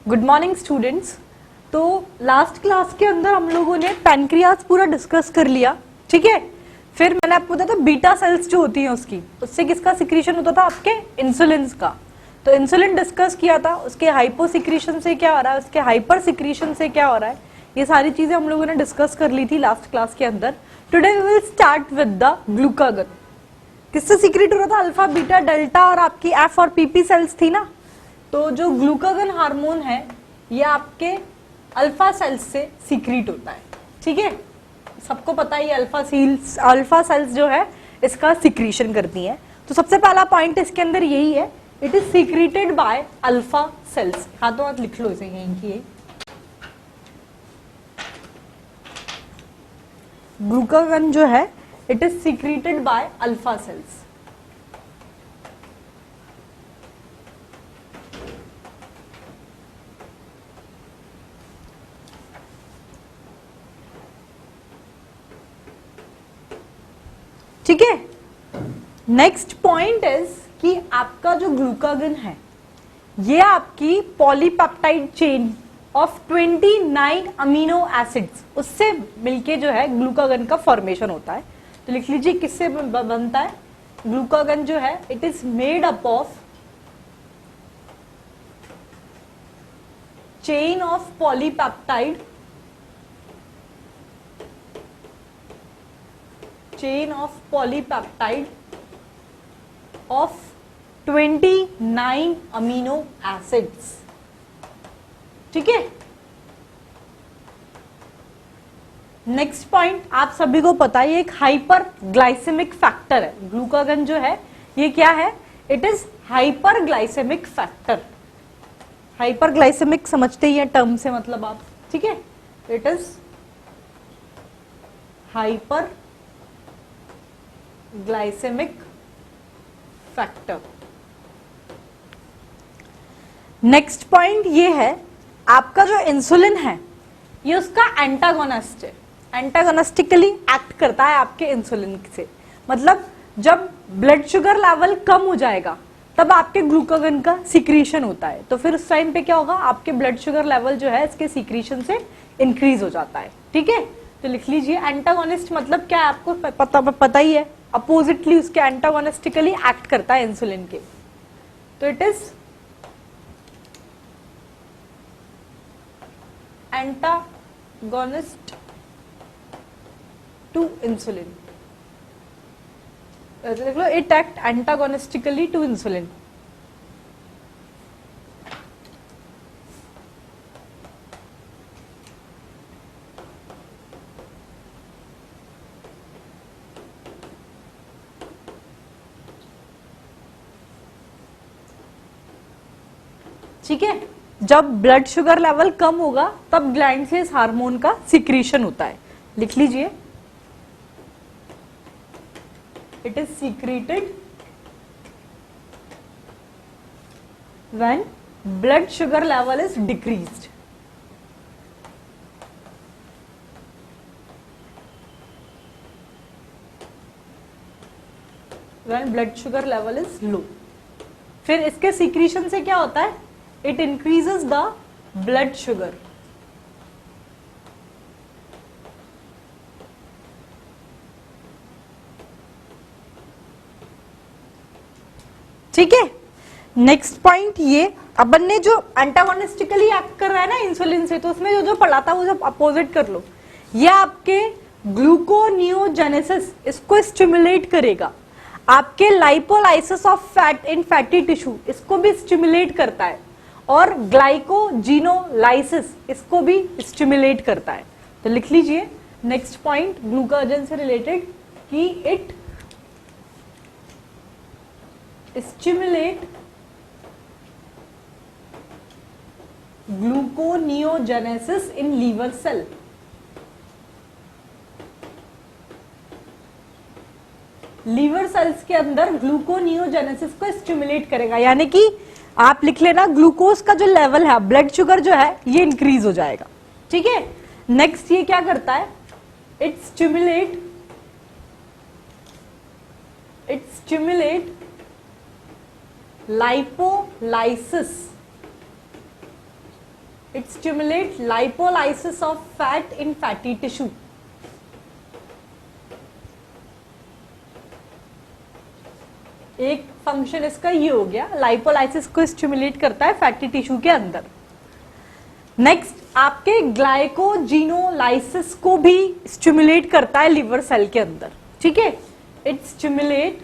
Good morning students. तो last class के अंदर हम लोगों ने पैनक्रियाज पूरा डिस्कस कर लिया, ठीक है। फिर मैंने आपको बताया था बीटा सेल्स जो होती हैं उससे किसका सिक्रीशन होता था, आपके इंसुलिन का। तो इंसुलिन डिस्कस किया था, उसके हाइपो सिक्रीशन से क्या हो रहा है, उसके हाइपर सिक्रीशन से क्या हो रहा है, ये सारी चीजें हम लोगों ने डिस्कस कर ली थी लास्ट क्लास के अंदर। Today we will start with the glucagon. किससे सीक्रेट हो रहा था, अल्फा बीटा डेल्टा और आपकी एफ और पीपी सेल्स थी ना। तो जो ग्लूकागन हार्मोन है ये आपके अल्फा सेल्स से सीक्रेट होता है, ठीक है। सबको पता है ये अल्फा सेल्स जो है इसका सीक्रेशन करती हैं। तो सबसे पहला पॉइंट इसके अंदर यही है, it is secreted by alpha cells. हाथों हाथ लिख लो इसे यहीं की। ग्लूकागन जो है it is secreted by alpha cells. ठीक है। नेक्स्ट पॉइंट इज कि आपका जो ग्लूकागन है ये आपकी polypeptide chain of 29 amino acids उससे मिलके जो है ग्लूकागन का फॉर्मेशन होता है। तो लिख लीजिए किससे बनता है ग्लूकागन जो है, it is made up of chain of polypeptide of 29 amino acids, ठीक है। नेक्स्ट पॉइंट आप सभी को पता है ये एक हाइपर ग्लाइसेमिक फैक्टर है। ग्लूकागन जो है ये क्या है, it is hyper glycaemic factor. Hyper glycaemic समझते ही है टर्म से मतलब आप, ठीक है। It is hyper glycaemic factor. Next point ये है, आपका जो इंसुलिन है ये उसका एंटागोनिस्ट है, एंटागोनिस्टिकली एक्ट करता है आपके इंसुलिन से। मतलब जब ब्लड शुगर लेवल कम हो जाएगा तब आपके ग्लूकागन का सीक्रेशन होता है। तो फिर उस टाइम पे क्या होगा, आपके ब्लड शुगर लेवल जो है इसके सीक्रेशन से इंक्रीज हो जाता है, ठीक है। तो लिख लीजिए एंटागोनिस्ट मतलब क्या है, आपको पता ही है, अपोजिटली उसके एंटागोनिस्टिकली एक्ट करता है इंसुलिन के। तो it is antagonist to insulin. देख लो, it act antagonistically to insulin. ठीक है। जब ब्लड शुगर लेवल कम होगा तब ग्लैंड से इस हार्मोन का सिक्रीशन होता है। लिख लीजिए, it is secreted when blood sugar level is decreased. When blood sugar level is low. फिर इसके सीक्रेशन से क्या होता है, it increases the blood sugar। ठीक है। नेक्स्ट पॉइंट ये, अपन ने जो एंटागोनिस्टिकली एक्ट कर रहा है ना इंसुलिन से, तो उसमें जो पढ़ा था वो सब अपोजिट कर लो। ये आपके ग्लूकोनियोजेनेसिस इसको स्टिमुलेट करेगा। आपके lipolysis of fat in fatty tissue इसको भी स्टिमुलेट करता है, और ग्लाइकोजिनोलाइसिस इसको भी स्टिमुलेट करता है। तो लिख लीजिए नेक्स्ट पॉइंट ग्लूकागन से रिलेटेड कि it stimulate gluconeogenesis in liver cell. Liver cells के अंदर ग्लूकोनियोजेनेसिस को स्टिमुलेट करेगा, यानी कि आप लिख लेना ग्लूकोज का जो लेवल है, ब्लड शुगर जो है ये इंक्रीज हो जाएगा, ठीक है। नेक्स्ट ये क्या करता है, it stimulate lipolysis It stimulates lipolysis of fat in fatty tissue. एक फंक्शन इसका ये हो गया, लाइपोलाइसिस को स्टिमुलेट करता है फैटी टिश्यू के अंदर। नेक्स्ट आपके ग्लाइकोजिनोलाइसिस को भी स्टिमुलेट करता है लिवर सेल के अंदर, ठीक है। It stimulate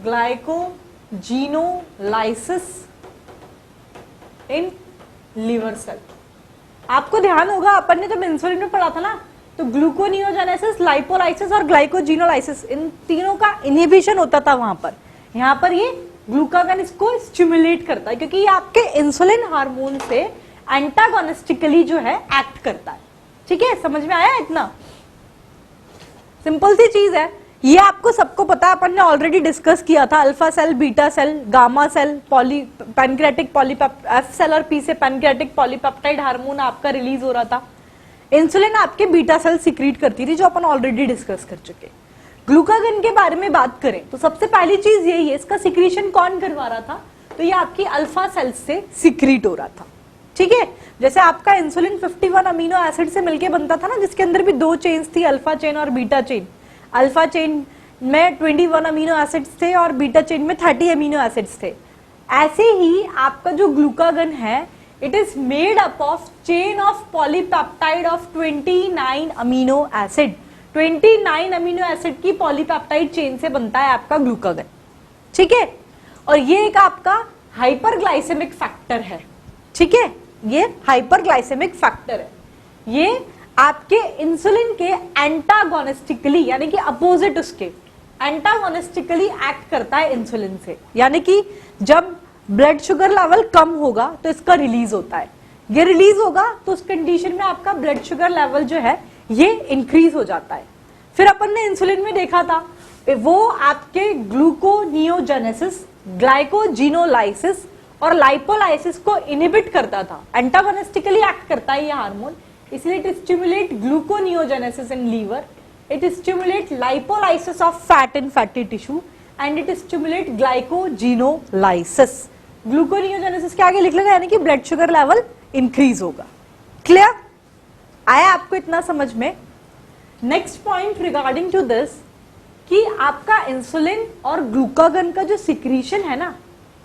glycogenolysis in liver cell. आपको ध्यान होगा अपन ने जब इंसुलिन में पढ़ा था ना, तो ग्लूकोनियोजेनेसिस, लाइपोलाइसिस और ग्लाइकोजिनोलाइसिस, इन तीनों का इनहिबिशन होता था वहां पर। यहाँ पर ये ग्लूकागन इसको स्टिमुलेट करता है, क्योंकि ये आपके इंसुलिन हार्मोन से एंटागोनिस्टिकली जो है एक्ट करता है, ठीक है। समझ में आया? इतना सिंपल सी चीज है, ये आपको सबको पता है, अपन ने ऑलरेडी डिस्कस किया था। Alpha cell, beta cell, gamma cell, pancreatic F cell और पी से पैनक्रियाटिक पॉलीपेप्टाइड हार्मोन आपका रिलीज हो रहा था। इंसुलिन आपके बीटा सेल सिक्रीट करती थी, जो अपन ऑलरेडी डिस्कस कर चुके। ग्लूकागन के बारे में बात करें तो सबसे पहली चीज यही है, इसका सिक्रीशन कौन करवा रहा था? तो ये आपकी अल्फा सेल से सिक्रीट हो रहा था, ठीक है। जैसे आपका इंसुलिन 51 अमीनो एसिड से मिलकर बनता था ना, जिसके अंदर भी दो चेन्स थी, अल्फा चेन और बीटा चेन। अल्फा चेन में 21 अमीनो एसिड्स थे और बीटा चेन में 30 अमीनो एसिड्स थे। ऐसे ही आपका जो ग्लूकागन है, it is made up of chain of polypeptide of 29 amino acid. 29 amino acid की पॉलीपेप्टाइड चेन से बनता है आपका ग्लूकागन, ठीक है। और ये एक आपका हाइपरग्लाइसेमिक फैक्टर है, ठीक है। ये हाइपरग्लाइसेमिक फैक्टर है, ये आपके इंसुलिन के एंटागोनिस्टिकली, यानी कि अपोजिट उसके एंटागोनिस्टिकली एक्ट करता है इंसुलिन से। यानी कि जब ब्लड शुगर लेवल कम होगा तो इसका रिलीज होता है, ये रिलीज होगा तो उस कंडीशन में आपका ब्लड शुगर लेवल जो है ये इंक्रीज हो जाता है। फिर अपन ने इंसुलिन में देखा था वो आपके ग्लूकोनियोजेनेसिस, ग्लाइकोजिनोलाइसिस और लाइपोलाइसिस को इनहिबिट करता था, एंटागोनिस्टिकली एक्ट करता है ये हार्मोन। इसलिए it stimulate gluconeogenesis in liver, it stimulate lipolysis of fat in fatty tissue and it stimulate glycogenolysis. Gluconeogenesis के आगे लिख लेगा, यानी कि ब्लड शुगर लेवल इंक्रीज होगा। क्लियर? आया आपको इतना समझ में? Next point regarding to this, कि आपका इंसुलिन और ग्लूकागन का जो सिक्रीशन है ना,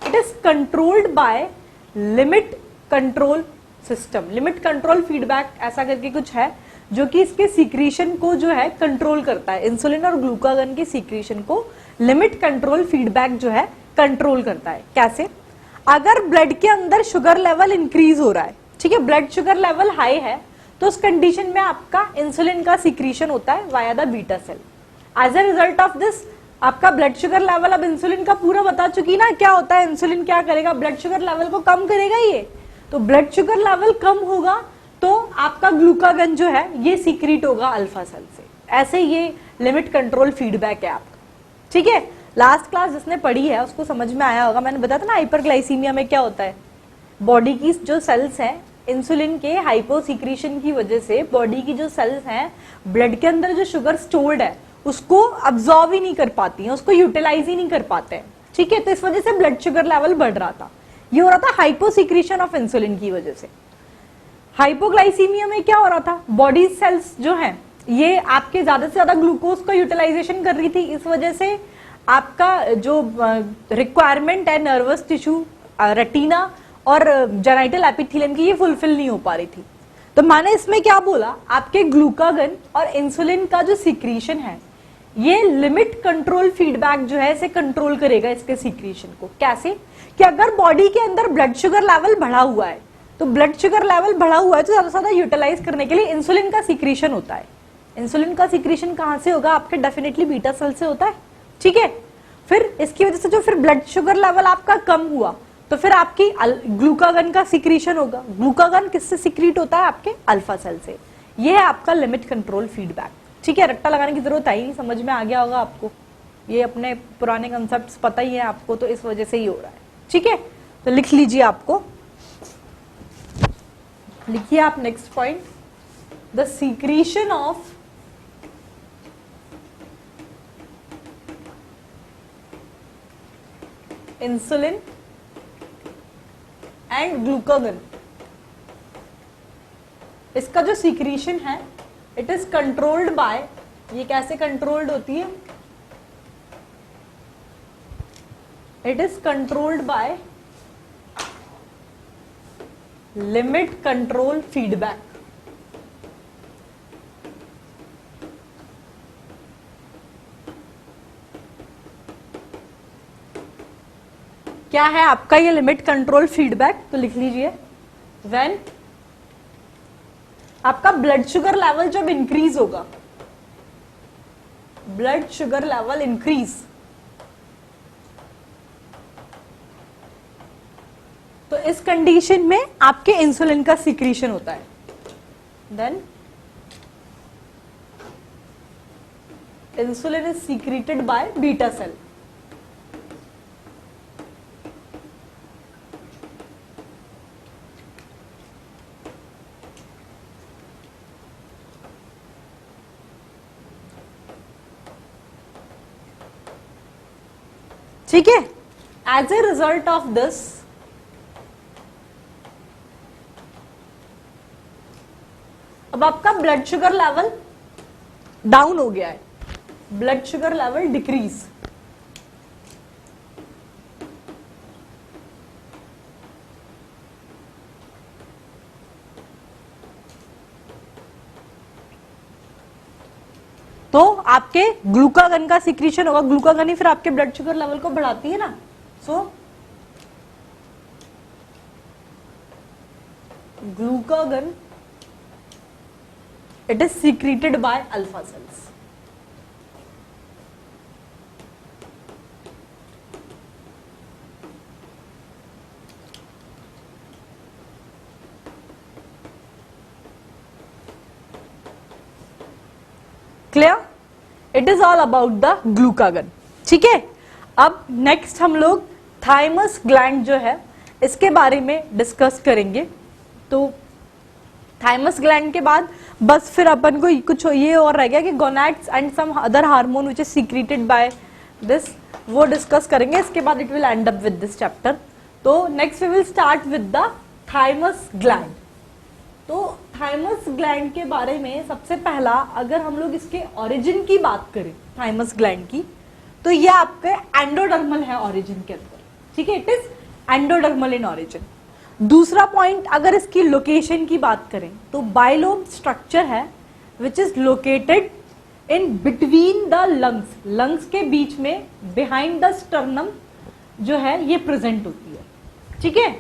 it is controlled by limit control system. Limit control feedback ऐसा करके कुछ है, जो कि इसके सीक्रेशन को जो है कंट्रोल करता है। इंसुलिन और ग्लूकागन के सीक्रेशन को लिमिट कंट्रोल फीडबैक जो है कंट्रोल करता है। कैसे? अगर ब्लड के अंदर शुगर लेवल इंक्रीज हो रहा है, ठीक है, ब्लड शुगर लेवल हाई है, तो उस कंडीशन में आपका इंसुलिन का सीक्रेशन होता है via the beta cell. As a result of this आपका ब्लड शुगर लेवल, अब इंसुलिन का पूरा बता चुकी ना क्या होता है, इंसुलिन क्या करेगा, ब्लड शुगर लेवल को कम करेगा ये। तो ब्लड शुगर लेवल कम होगा तो आपका ग्लूकागन जो है ये सीक्रेट होगा अल्फा सेल से। ऐसे ये लिमिट कंट्रोल फीडबैक है आपका, ठीक है। लास्ट क्लास जिसने पढ़ी है उसको समझ में आया होगा, मैंने बताया था ना हाइपरग्लाइसीमिया में क्या होता है। बॉडी की जो सेल्स हैं, इंसुलिन के हाइपोसीक्रेशन की वजह से बॉडी की जो सेल्स हैं, ब्लड के अंदर जो शुगर स्टोर्ड है उसको अब्सॉर्ब ही नहीं कर पाती हैं, उसको यूटिलाइज ही नहीं कर पाते हैं, ठीक है। तो इस वजह से ब्लड शुगर लेवल बढ़ रहा था, ये हो रहा था हाइपोसीक्रेशन ऑफ इंसुलिन की वजह से। हाइपोग्लाइसीमिया में क्या हो रहा था, बॉडी सेल्स जो हैं ये आपके ज्यादा से ज्यादा ग्लूकोज का यूटिलाइजेशन कर रही थी, इस वजह से आपका जो रिक्वायरमेंट है नर्वस टिश्यू, रेटिना और जेनाइटल एपिथेलियम की, ये फुलफिल नहीं हो पा रही थी। तो मैंने इसमें क्या बोला, आपके ग्लूकागन और इंसुलिन का जो सीक्रेशन है ये लिमिट कंट्रोल फीडबैक जो है इसे कंट्रोल करेगा, इसके सीक्रेशन को। कैसे? कि अगर बॉडी के अंदर ब्लड शुगर लेवल बढ़ा हुआ है, तो ब्लड शुगर लेवल बढ़ा हुआ है तो ज्यादा से ज्यादा यूटिलाइज करने के लिए इंसुलिन का सीक्रेशन होता है। इंसुलिन का सीक्रेशन कहां से होगा? आपके डेफिनेटली बीटा सेल से होता है, ठीक है। फिर इसकी वजह से जो फिर ब्लड शुगर लेवल आपका कम हुआ तो फिर आपकी ग्लूकागन का सीक्रेशन होगा। ग्लूकागन किससे सीक्रेट होता है? आपके अल्फा सेल से। ये है आपका लिमिट कंट्रोल फीडबैक, ठीक है। रट्टा लगाने की जरूरत आई नहीं, समझ में आ गया होगा आपको, ये अपने पुराने कंसेप्ट पता ही है आपको, तो इस वजह से ही हो रहा है, ठीक है। तो लिख लीजिए, आपको लिखिए आप next point, the secretion of insulin and glucagon, इसका जो सीक्रीशन है इट इज कंट्रोल्ड बाय, ये कैसे कंट्रोल्ड होती है, it is controlled by limit control feedback. क्या है आपका ये लिमिट कंट्रोल फीडबैक, तो लिख लीजिए व्हेन आपका ब्लड शुगर लेवल जब इंक्रीज होगा, ब्लड शुगर लेवल इंक्रीज, तो इस कंडीशन में आपके इंसुलिन का सीक्रीशन होता है, then insulin is secreted by beta cell. ठीक है, as a result of this अब आपका ब्लड शुगर लेवल डाउन हो गया है, ब्लड शुगर लेवल डिक्रीज, तो आपके ग्लूकागन का सिक्रीशन होगा, ग्लूकागन ही फिर आपके ब्लड शुगर लेवल को बढ़ाती है ना, so glucagon it is secreted by alpha cells। Clear, it is all about the glucagon. ठीक है, अब नेक्स्ट हम लोग थाइमस ग्लैंड जो है इसके बारे में डिस्कस करेंगे। तो थाइमस ग्लैंड के बाद बस फिर अपन को कुछ ये और रह गया कि gonads and some other hormone which is secreted by this, वो डिस्कस करेंगे। इसके बाद it will end up with this chapter. तो next we will start with the thymus gland. तो थाइमस ग्लैंड के बारे में सबसे पहला अगर हम लोग इसके ओरिजिन की बात करें थाइमस ग्लैंड की, तो ये आपके एंडोडर्मल है ओरिजिन के अंदर। ठीक है, it is endodermal in origin. दूसरा पॉइंट अगर इसकी लोकेशन की बात करें तो बाइलोब स्ट्रक्चर है which is located in between the lungs, lungs के बीच में बिहाइंड द स्टर्नम जो है ये प्रेजेंट होती है। ठीक है,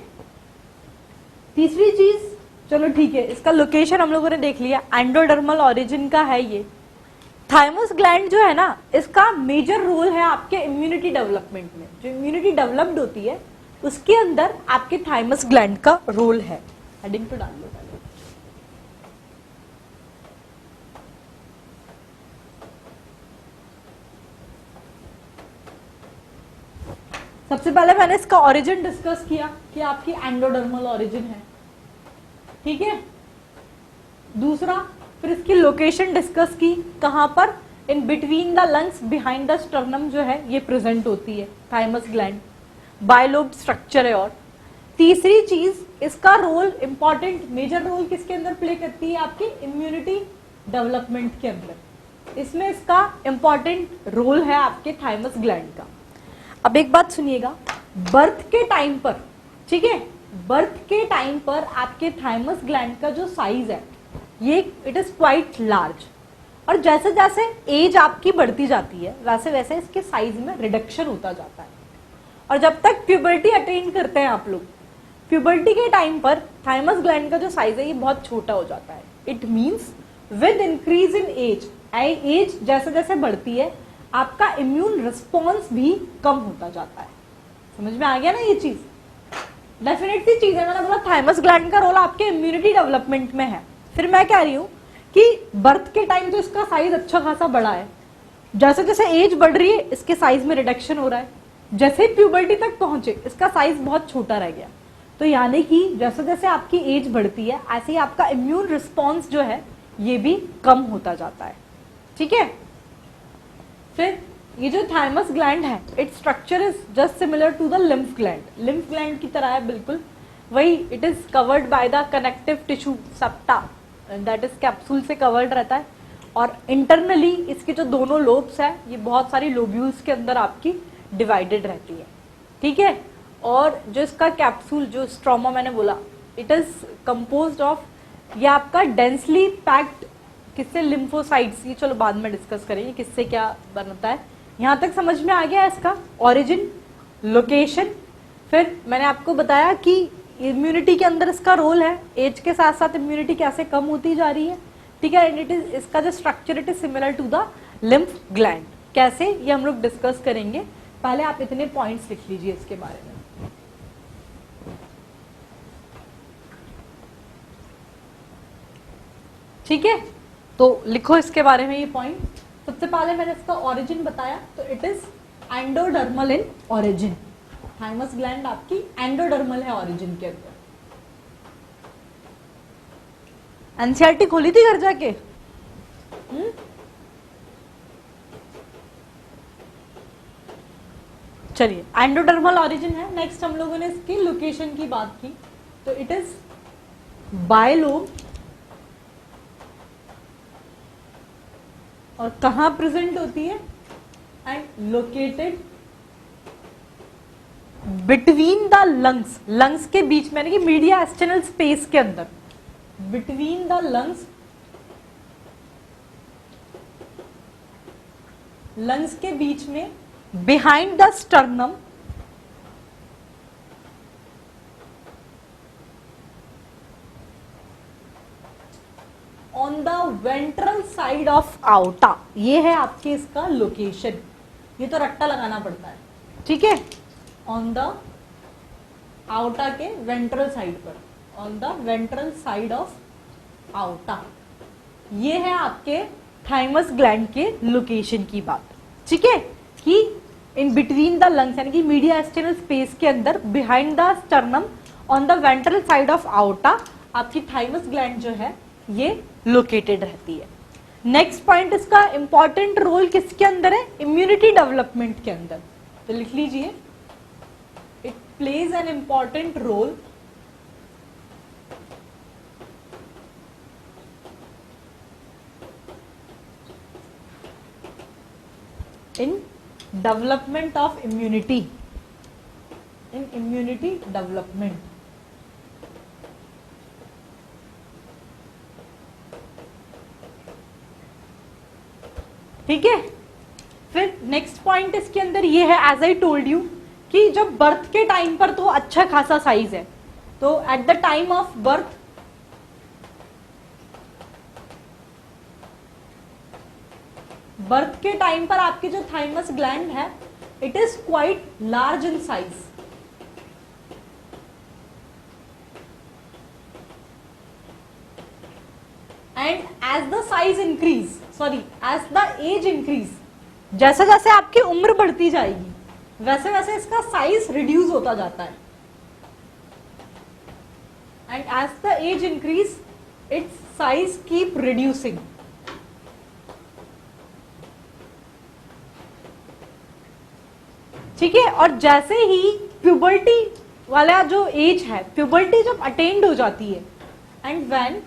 तीसरी चीज, चलो ठीक है, इसका लोकेशन हम लोगों ने देख लिया, एंडोडर्मल ओरिजिन का है ये। थाइमस ग्लैंड जो है ना, इसका मेजर रोल है आपके इम्यूनिटी डेवलपमेंट में। जो इम्यूनिटी डेवलप्ड होती है उसके अंदर आपके थाइमस ग्लैंड का रोल है। हेडिंग तो डाल लो पहले। सबसे पहले मैंने इसका ओरिजिन डिस्कस किया कि आपकी एंडोडर्मल ओरिजिन है। ठीक है, दूसरा फिर इसकी लोकेशन डिस्कस की, कहां पर, in between the lungs behind the sternum जो है ये प्रेजेंट होती है थाइमस ग्लैंड, बाइलोब स्ट्रक्चर है। और तीसरी चीज, इसका रोल इंपॉर्टेंट मेजर रोल किसके अंदर प्ले करती है, आपकी इम्यूनिटी डेवलपमेंट के अंदर। इसमें इसका इंपॉर्टेंट रोल है आपके थाइमस ग्लैंड का। अब एक बात सुनिएगा, बर्थ के टाइम पर, ठीक है, बर्थ के टाइम पर आपके थाइमस ग्लैंड का जो साइज है ये इट इज क्वाइट लार्ज, और जैसे जैसे एज आपकी बढ़ती जाती है वैसे वैसे इसके साइज में रिडक्शन होता जाता है। और जब तक प्यूबर्टी अटेन करते हैं आप लोग, प्यूबर्टी के टाइम पर थाइमस ग्लैंड का जो साइज है ये बहुत छोटा हो जाता है। It means with increase in age, age जैसे जैसे बढ़ती है आपका इम्यून रिस्पॉन्स भी कम होता जाता है। समझ में आ गया ना ये चीज, डेफिनेट सी चीज है। मैंने बोला थाइमस ग्लैंड का रोल आपके इम्यूनिटी डेवलपमेंट में है। फिर मैं कह रही हूं कि बर्थ के टाइम तो इसका साइज अच्छा खासा बड़ा है, जैसे जैसे एज बढ़ रही है इसके साइज में रिडक्शन हो रहा है, जैसे प्यूबर्टी तक पहुंचे इसका साइज बहुत छोटा रह गया। तो यानी कि जैसे जैसे आपकी एज बढ़ती है ऐसे ही आपका इम्यून रिस्पॉन्स जो है ये भी कम होता जाता है। ठीक है, फिर ये जो थाइमस ग्लैंड है, its structure is just similar to the lymph gland, lymph gland की तरह है बिल्कुल वही। It is covered by the connective tissue septa, that is capsule से कवर्ड रहता है। और इंटरनली इसके जो दोनों लोब्स है ये बहुत सारी लोब्यूल्स के अंदर आपकी डिवाइडेड रहती है, ठीक है। और जो इसका कैप्सूल, जो स्ट्रोमा मैंने बोला, इट इज कंपोज्ड ऑफ, ये आपका डेंसली पैक्ड किससे, लिम्फोसाइट्स। ये चलो बाद में डिस्कस करेंगे किससे क्या बनता है। यहाँ तक समझ में आ गया इसका ओरिजिन, लोकेशन। फिर मैंने आपको बताया कि इम्यूनिटी के अंदर इसका रोल है, एज के साथ साथ इम्यूनिटी कैसे कम होती जा रही है, ठीक है। एंड इट इज, इसका जो structure it is similar to the lymph gland. कैसे, ये हम लोग डिस्कस करेंगे। पहले आप इतने पॉइंट्स लिख लीजिए इसके बारे में, ठीक है। तो लिखो इसके बारे में ये पॉइंट। सबसे पहले मैंने इसका ओरिजिन बताया, तो it is endodermal in origin. Thymus gland आपकी एंडोडर्मल है ओरिजिन के अंदर। एनसीईआरटी खोली थी घर जाके? चलिए, एंडोडर्मल ओरिजिन है। नेक्स्ट हम लोगों ने इसकी लोकेशन की बात की, तो इट इज बायलोब। और कहां प्रेजेंट होती है? And located between the lungs, lungs के बीच में, यानी कि मीडिया एक्सटर्नल स्पेस के अंदर, बिटवीन द लंग्स, लंग्स के बीच में, behind the sternum, on the ventral side of outta. ये है आपके इसका लोकेशन। ये तो रट्टा लगाना पड़ता है, ठीक है। ऑन द आउटा के वेंट्रल साइड पर, on the ventral side of outta. ये है आपके थाइमस ग्लैंड के लोकेशन की बात, ठीक है। कि इन बिटवीन द लंग्स, यानी कि मीडिया एक्सटर्नल स्पेस के अंदर, behind the sternum, on the ventral side of outta, आपकी थाइमस ग्लैंड जो है ये लोकेटेड रहती है। नेक्स्ट पॉइंट, इसका इंपॉर्टेंट रोल किसके अंदर है? इम्यूनिटी डेवलपमेंट के अंदर। तो लिख लीजिए, it plays an important role in development of immunity, in immunity development। ठीक है। फिर नेक्स्ट पॉइंट इसके अंदर ये है, एज आई टोल्ड यू, कि जब बर्थ के टाइम पर तो अच्छा खासा साइज है, तो at the time of birth के टाइम पर आपकी जो थाइमस ग्लैंड है, it is quite large in size. And as the size increase, sorry as the age increase, जैसे जैसे आपकी उम्र बढ़ती जाएगी वैसे वैसे इसका साइज रिड्यूस होता जाता है। And as the age increase its size keep reducing. ठीक है। और जैसे ही प्यूबर्टी वाला जो एज है, प्यूबर्टी जब अटेंड हो जाती है, and when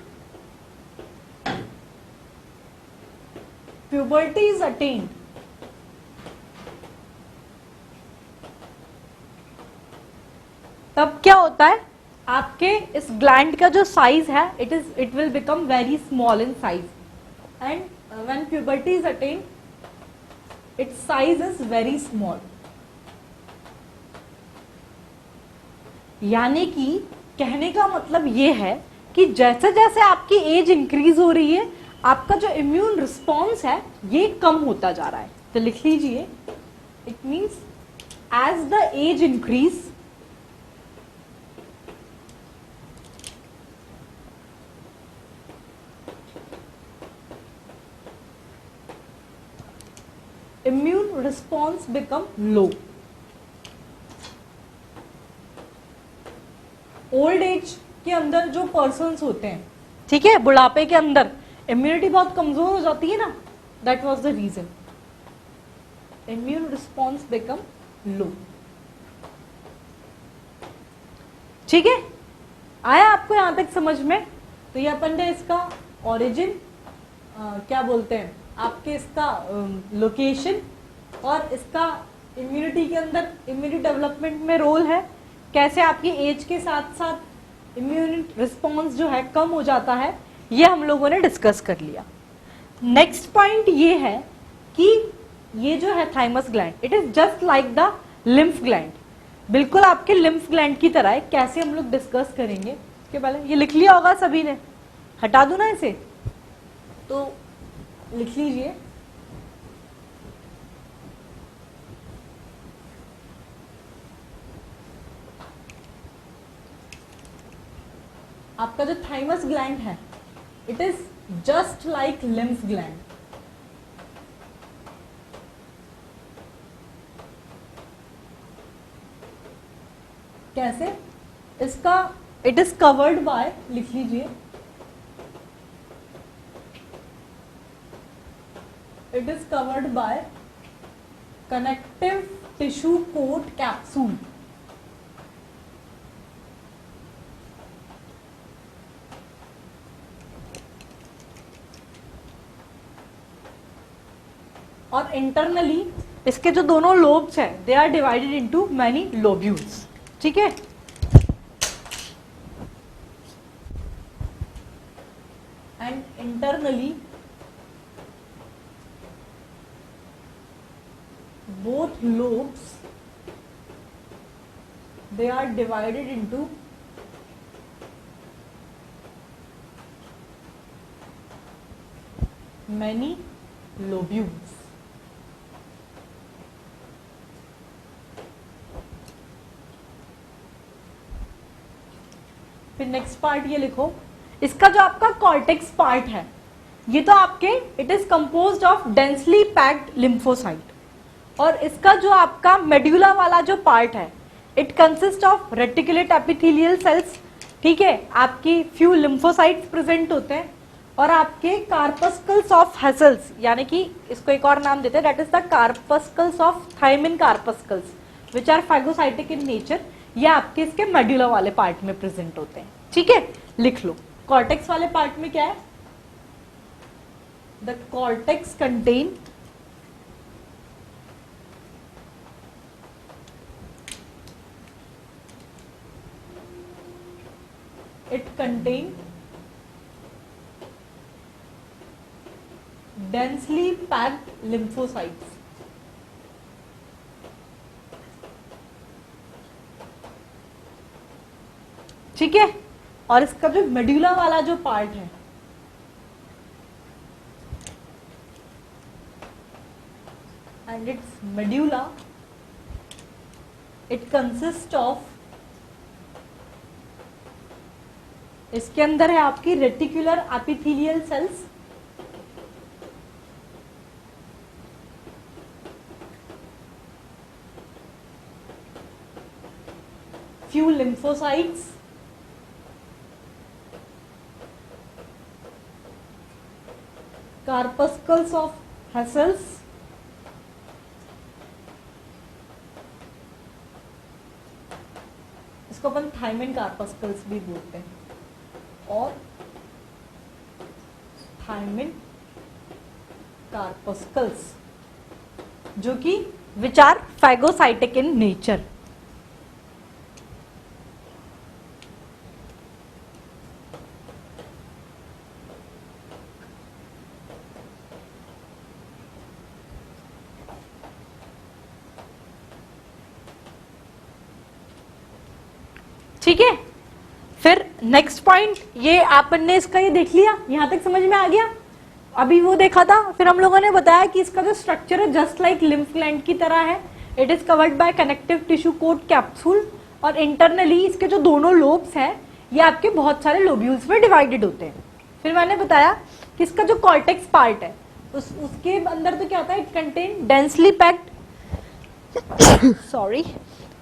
puberty is attend, तब क्या होता है, आपके इस ग्लैंड का जो साइज है, it will become very small in size. And when puberty is attend, it's size is very small. यानी कि कहने का मतलब ये है कि जैसे जैसे आपकी एज इंक्रीज हो रही है, आपका जो इम्यून रिस्पॉन्स है ये कम होता जा रहा है। तो लिख लीजिए, it means as the age increase, immune response become low। Old age के अंदर जो पर्सन्स होते हैं, ठीक है, बुढ़ापे के अंदर इम्यूनिटी बहुत कमजोर हो जाती है ना, that was the reason. Immune response become low. ठीक है, आया आपको यहां तक समझ में? तो ये अपन ने इसका ओरिजिन, क्या बोलते हैं आपके, इसका लोकेशन और इसका इम्यूनिटी के अंदर इम्यूनिटी डेवलपमेंट में रोल है, कैसे आपकी एज के साथ साथ इम्यून रिस्पॉन्स जो है कम हो जाता है, ये हम लोगों ने डिस्कस कर लिया। नेक्स्ट पॉइंट ये है कि ये जो है thymus gland, it is just like the lymph gland, बिल्कुल आपके लिम्फ ग्लैंड की तरह है। कैसे हम लोग डिस्कस करेंगे इसके पहले ये लिख लिया होगा सभी ने, हटा दूं ना इसे, तो लिख लीजिए। आपका जो थाइमस ग्लैंड है, it is just like lymph gland. कैसे? इसका इट इज कवर्ड बाय, लिख लीजिए, it is covered by connective tissue coat capsule. और इंटरनली इसके जो दोनों लोब्स हैं, they are divided into many lobules. ठीक है, and internally both lobes, they are divided into many lobules। फिर नेक्स्ट पार्ट ये लिखो, इसका जो आपका कॉर्टेक्स पार्ट है, ये तो आपके it is composed of densely packed lymphocyte, और इसका जो आपका मेड्यूला वाला जो पार्ट है, it consist of reticulate epithelial cells. ठीक है, आपकी फ्यू लिम्फोसाइट्स प्रेजेंट होते हैं, और आपके कार्पस्कल्स ऑफ हेसल्स, यानी कि इसको एक और नाम देते हैं, that is the corpuscles of thymine corpuscles which are phagocytic in nature. ये आपके इसके मेड्यूला वाले पार्ट में प्रेजेंट होते हैं। ठीक है, लिख लो। कॉर्टेक्स वाले पार्ट में क्या है? The cortex contain it contain densely packed lymphocytes। ठीक है, और इसका जो मेड्यूला वाला जो पार्ट है, and it's medulla, it consist of, इसके अंदर है आपकी reticular epithelial cells, few lymphocytes, corpuscles of Hassall's, इसको अपन थायमिन कार्पस्कल्स भी बोलते हैं, और थायमिन कार्पस्कल्स, जो कि which are phagocytic in nature. ठीक है, फिर नेक्स्ट पॉइंट, ये आपन ने इसका ये देख लिया, यहां तक समझ में आ गया। अभी वो देखा था, फिर हम लोगों ने बताया कि इसका जो स्ट्रक्चर है जस्ट लाइक लिम्फ ग्लैंड की तरह है। It is covered by connective tissue coat capsule, और इंटरनली इसके जो दोनों लोब्स हैं, ये आपके बहुत सारे लोब्यूल्स में डिवाइडेड होते हैं। फिर मैंने बताया कि इसका जो कॉर्टेक्स पार्ट है, उसके अंदर तो क्या होता है, it contain densely packed sorry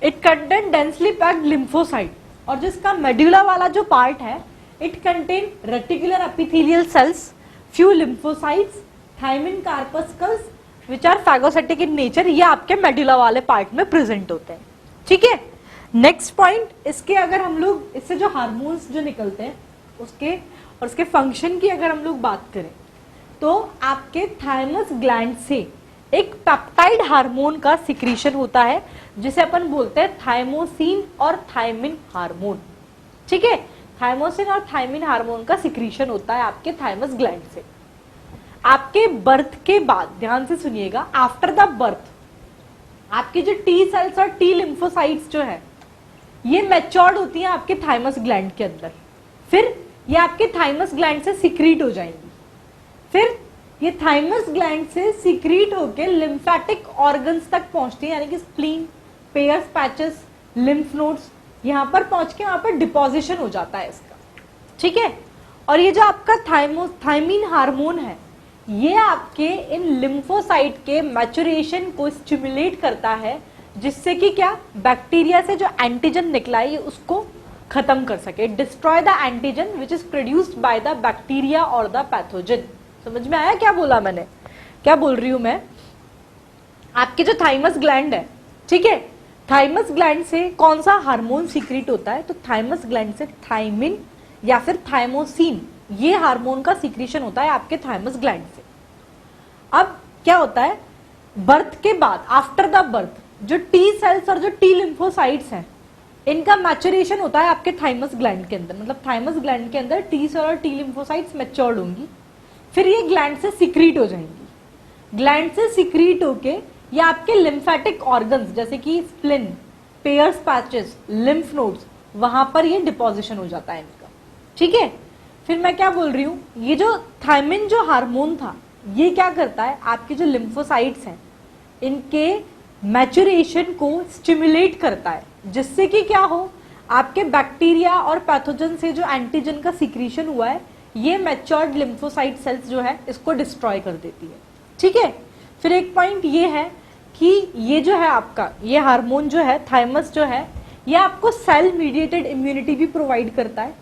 it contain densely packed lymphocyte, और जिसका मेड्यूला वाला जो पार्ट है, it contain reticular epithelial cells, few lymphocytes, thymine corpuscles, which are phagocytic in nature, ये आपके मेडुला वाले पार्ट में प्रेजेंट होते हैं। ठीक है, नेक्स्ट पॉइंट, इसके अगर हम लोग इससे जो हार्मोन्स जो निकलते हैं उसके और उसके फंक्शन की अगर हम लोग बात करें तो आपके थाइमस ग्लैंड से एक पेप्टाइड हार्मोन का सिक्रीशन होता है जिसे अपन बोलते हैं थाइमोसिन और थाइमिन हार्मोन। ठीक है, थाइमोसिन और थाइमिन हार्मोन का सिक्रीशन होता है आपके थाइमस ग्लैंड से। आपके बर्थ के बाद, ध्यान से सुनिएगा, आफ्टर द बर्थ आपकी जो टी सेल्स और टी लिम्फोसाइट्स जो है ये मैच्योर्ड होती हैं आपके थाइमस ग्लैंड के अंदर। फिर ये आपके थाइमस ग्लैंड से सिक्रीट हो जाएंगी। फिर ये थाइमस ग्लैंड से सिक्रीट होके लिम्फेटिक ऑर्गन्स तक पहुंचती है, यानी कि spleen, pairs patches, lymph nodes, यहां पर पहुंच के वहां पर डिपोजिशन हो जाता है इसका। ठीक है, और ये जो आपका थाइमिन हार्मोन है ये आपके इन लिम्फोसाइट के मैच्योरेशन को स्टिमुलेट करता है, जिससे कि क्या, बैक्टीरिया से जो एंटीजन निकला है उसको खत्म कर सके, destroy the antigen which is produced by the bacteria और द पैथोजन। समझ में आया क्या बोला मैंने, क्या बोल रही हूं मैं? आपके जो थाइमस ग्लैंड है, ठीक है, थाइमस ग्लैंड से कौन सा हार्मोन सीक्रेट होता है? तो थाइमस ग्लैंड से थाइमिन या फिर थाइमोसिन, ये हार्मोन का सीक्रेशन होता है आपके थाइमस ग्लैंड से। अब क्या होता है, बर्थ के बाद, आफ्टर द बर्थ, जो टी सेल्स और जो टी लिम्फोसाइट्स हैं इनका मैच्योरेशन होता है आपके थाइमस ग्लैंड के अंदर। मतलब थाइमस ग्लैंड के अंदर टी सेल और टी लिम्फोसाइट्स मैच्योर्ड होंगी, फिर ये ग्लैंड से सिक्रीट हो जाएंगी। ग्लैंड से सिक्रीट होके ये आपके लिम्फेटिक ऑर्गन्स जैसे कि spleen, Peyer's patches, lymph nodes, वहां पर ये डिपोजिशन हो जाता है इनका। ठीक है, फिर मैं क्या बोल रही हूं, ये जो थाइमिन जो हार्मोन था ये क्या करता है, आपके जो लिम्फोसाइट्स हैं इनके मैच्योरेशन को स्टिमुलेट करता है, जिससे कि क्या हो, आपके बैक्टीरिया और पैथोजन से जो एंटीजन का सिक्रीशन हुआ है ये मैच्योर्ड लिम्फोसाइट सेल्स जो है इसको डिस्ट्रॉय कर देती है। ठीक है, फिर एक पॉइंट ये है कि ये जो है आपका ये हार्मोन जो है थाइमस जो है ये आपको सेल मीडिएटेड इम्यूनिटी भी प्रोवाइड करता है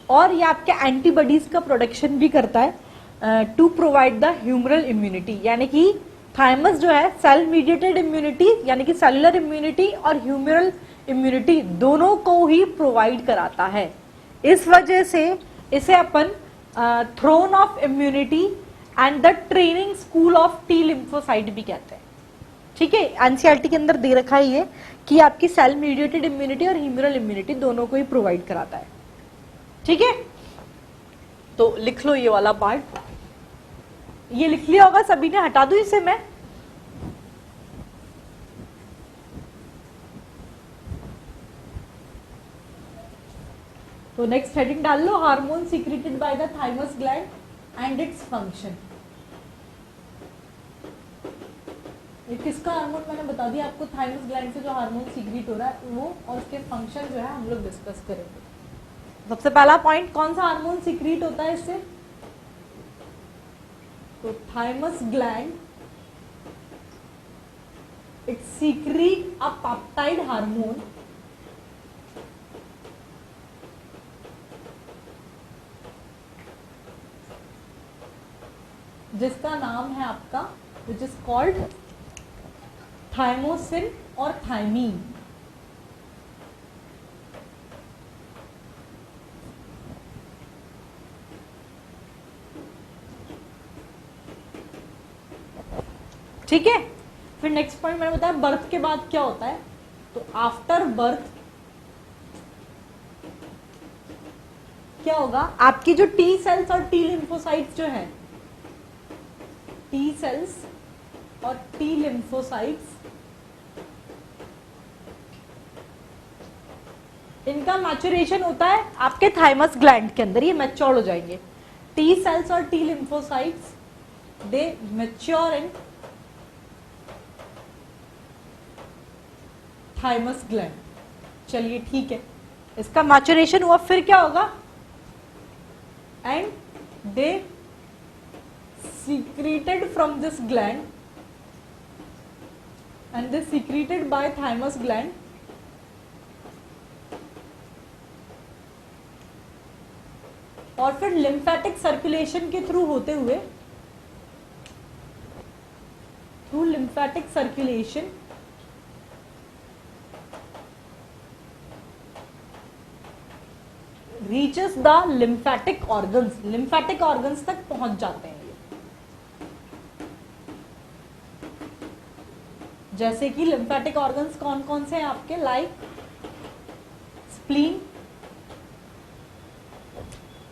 और ये आपके एंटीबॉडीज का प्रोडक्शन भी करता है to provide the humoral immunity. यानी कि थाइमस जो है सेल मीडिएटेड इम्यूनिटी यानी कि सेलुलर इम्यूनिटी और ह्यूमरल इम्यूनिटी दोनों को ही प्रोवाइड कराता है। इस वजह से इसे अपन throne of immunity and the training school of T lymphocyte भी कहते हैं। ठीक है, एनसीईआरटी के अंदर दे रखा है ये कि आपकी सेल मीडिएटेड इम्यूनिटी और ह्यूमरल इम्यूनिटी दोनों को ही प्रोवाइड कराता है। ठीक है, तो लिख लो ये वाला पार्ट, ये लिख लिया होगा सभी ने, हटा दूं इसे मैं? तो नेक्स्ट हेडिंग डाल लो, hormone secreted by the thymus gland and its function. ये किसका हार्मोन मैंने बता दिया आपको, थाइमस ग्लैंड से जो हार्मोन सीक्रेट हो रहा है वो, और उसके फंक्शन जो है हम लोग डिस्कस करेंगे। सबसे पहला पॉइंट, कौन सा हार्मोन सीक्रेट होता है इससे? तो thymus gland it secret a peptide hormone जिसका नाम है आपका विच इज कॉल्ड थाइमोसिन और थाइमीन। ठीक है, फिर नेक्स्ट पॉइंट मैंने बताया बर्थ के बाद क्या होता है, तो आफ्टर बर्थ क्या होगा, आपकी जो टी सेल्स और टी लिम्फोसाइट्स जो है, टी सेल्स और टी लिम्फोसाइट्स इनका मैच्योरेशन होता है आपके थाइमस ग्लैंड के अंदर, ये मैच्योर हो जाएंगे। टी सेल्स और T lymphocytes they mature in thymus gland. चलिए ठीक है, इसका मैच्योरेशन हुआ, फिर क्या होगा, and they secreted from this gland and they secreted by thymus gland और फिर लिम्फेटिक सर्कुलेशन के थ्रू होते हुए through lymphatic circulation reaches the lymphatic organs तक पहुंच जाते हैं ये। जैसे कि लिम्फेटिक ऑर्गन्स कौन कौन से हैं आपके, like spleen,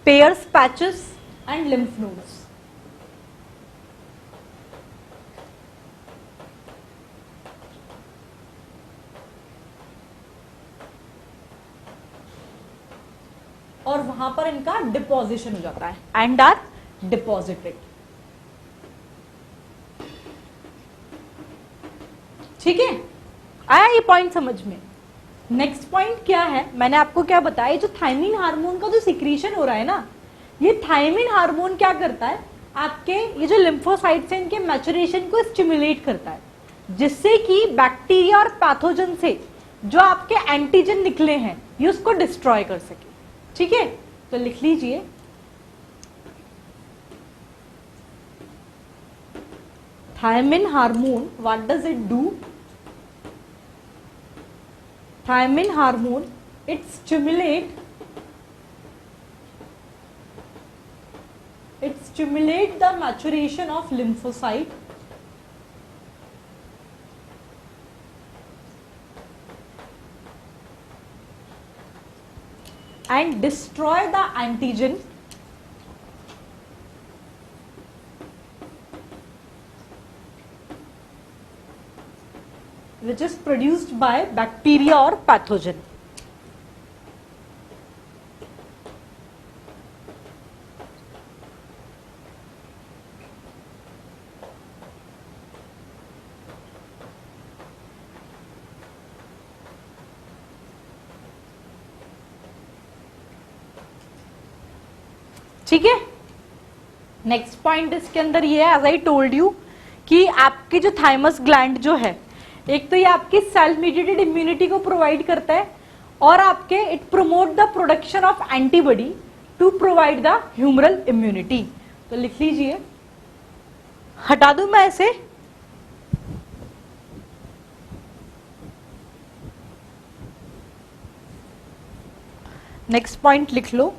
pairs patches and lymph nodes. और वहां पर इनका डिपोजिशन हो जाता है एंड आर डिपॉजिटेड। ठीक है, आया ये पॉइंट समझ में। नेक्स्ट पॉइंट क्या है, मैंने आपको क्या बताया, जो थायमिन हार्मोन का जो सिक्रीशन हो रहा है ना, ये थायमिन हार्मोन क्या करता है, आपके ये जो लिम्फोसाइट्स हैं इनके मैचुरेशन को स्टिमुलेट करता है, जिससे कि बैक्टीरिया और पैथोजन से जो आपके एंटीजन निकले हैं ये उसको डिस्ट्रॉय कर सके। ठीक है, तो लिख लीजिए thymin hormone, what does it do? Thymin hormone, it stimulate the maturation of lymphocyte and destroy the antigen which is produced by bacteria or pathogen. ठीक है, नेक्स्ट पॉइंट इसके अंदर ये है, एज आई टोल्ड यू कि आपकी जो thymus gland जो है, एक तो ये आपकी सेल्फ मीडिएटेड इम्यूनिटी को प्रोवाइड करता है और आपके it promote the production of antibody to provide the humoral immunity. तो लिख लीजिए, हटा दूं मैं इसे, नेक्स्ट पॉइंट लिख लो,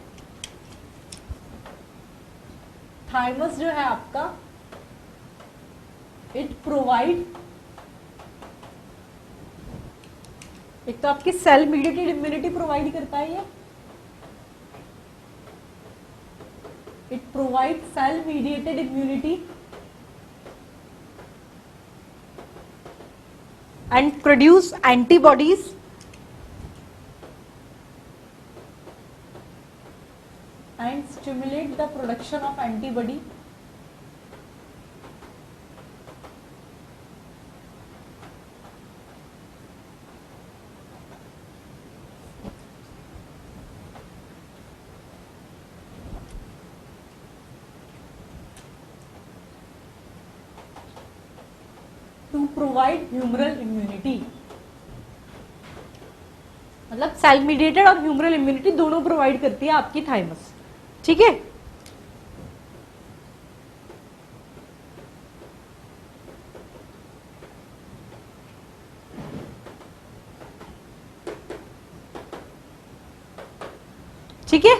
थाइमस जो है आपका इट प्रोवाइड, एक तो आपकी सेल मीडिएटेड इम्यूनिटी प्रोवाइड करता है ये, it provide cell mediated immunity and produce antibodies and stimulate the production of antibody to provide humoral immunity। मतलब सेल मीडिएटेड और ह्यूमरल इम्यूनिटी दोनों प्रोवाइड करती है आपकी थाइमस। ठीक है, ठीक है,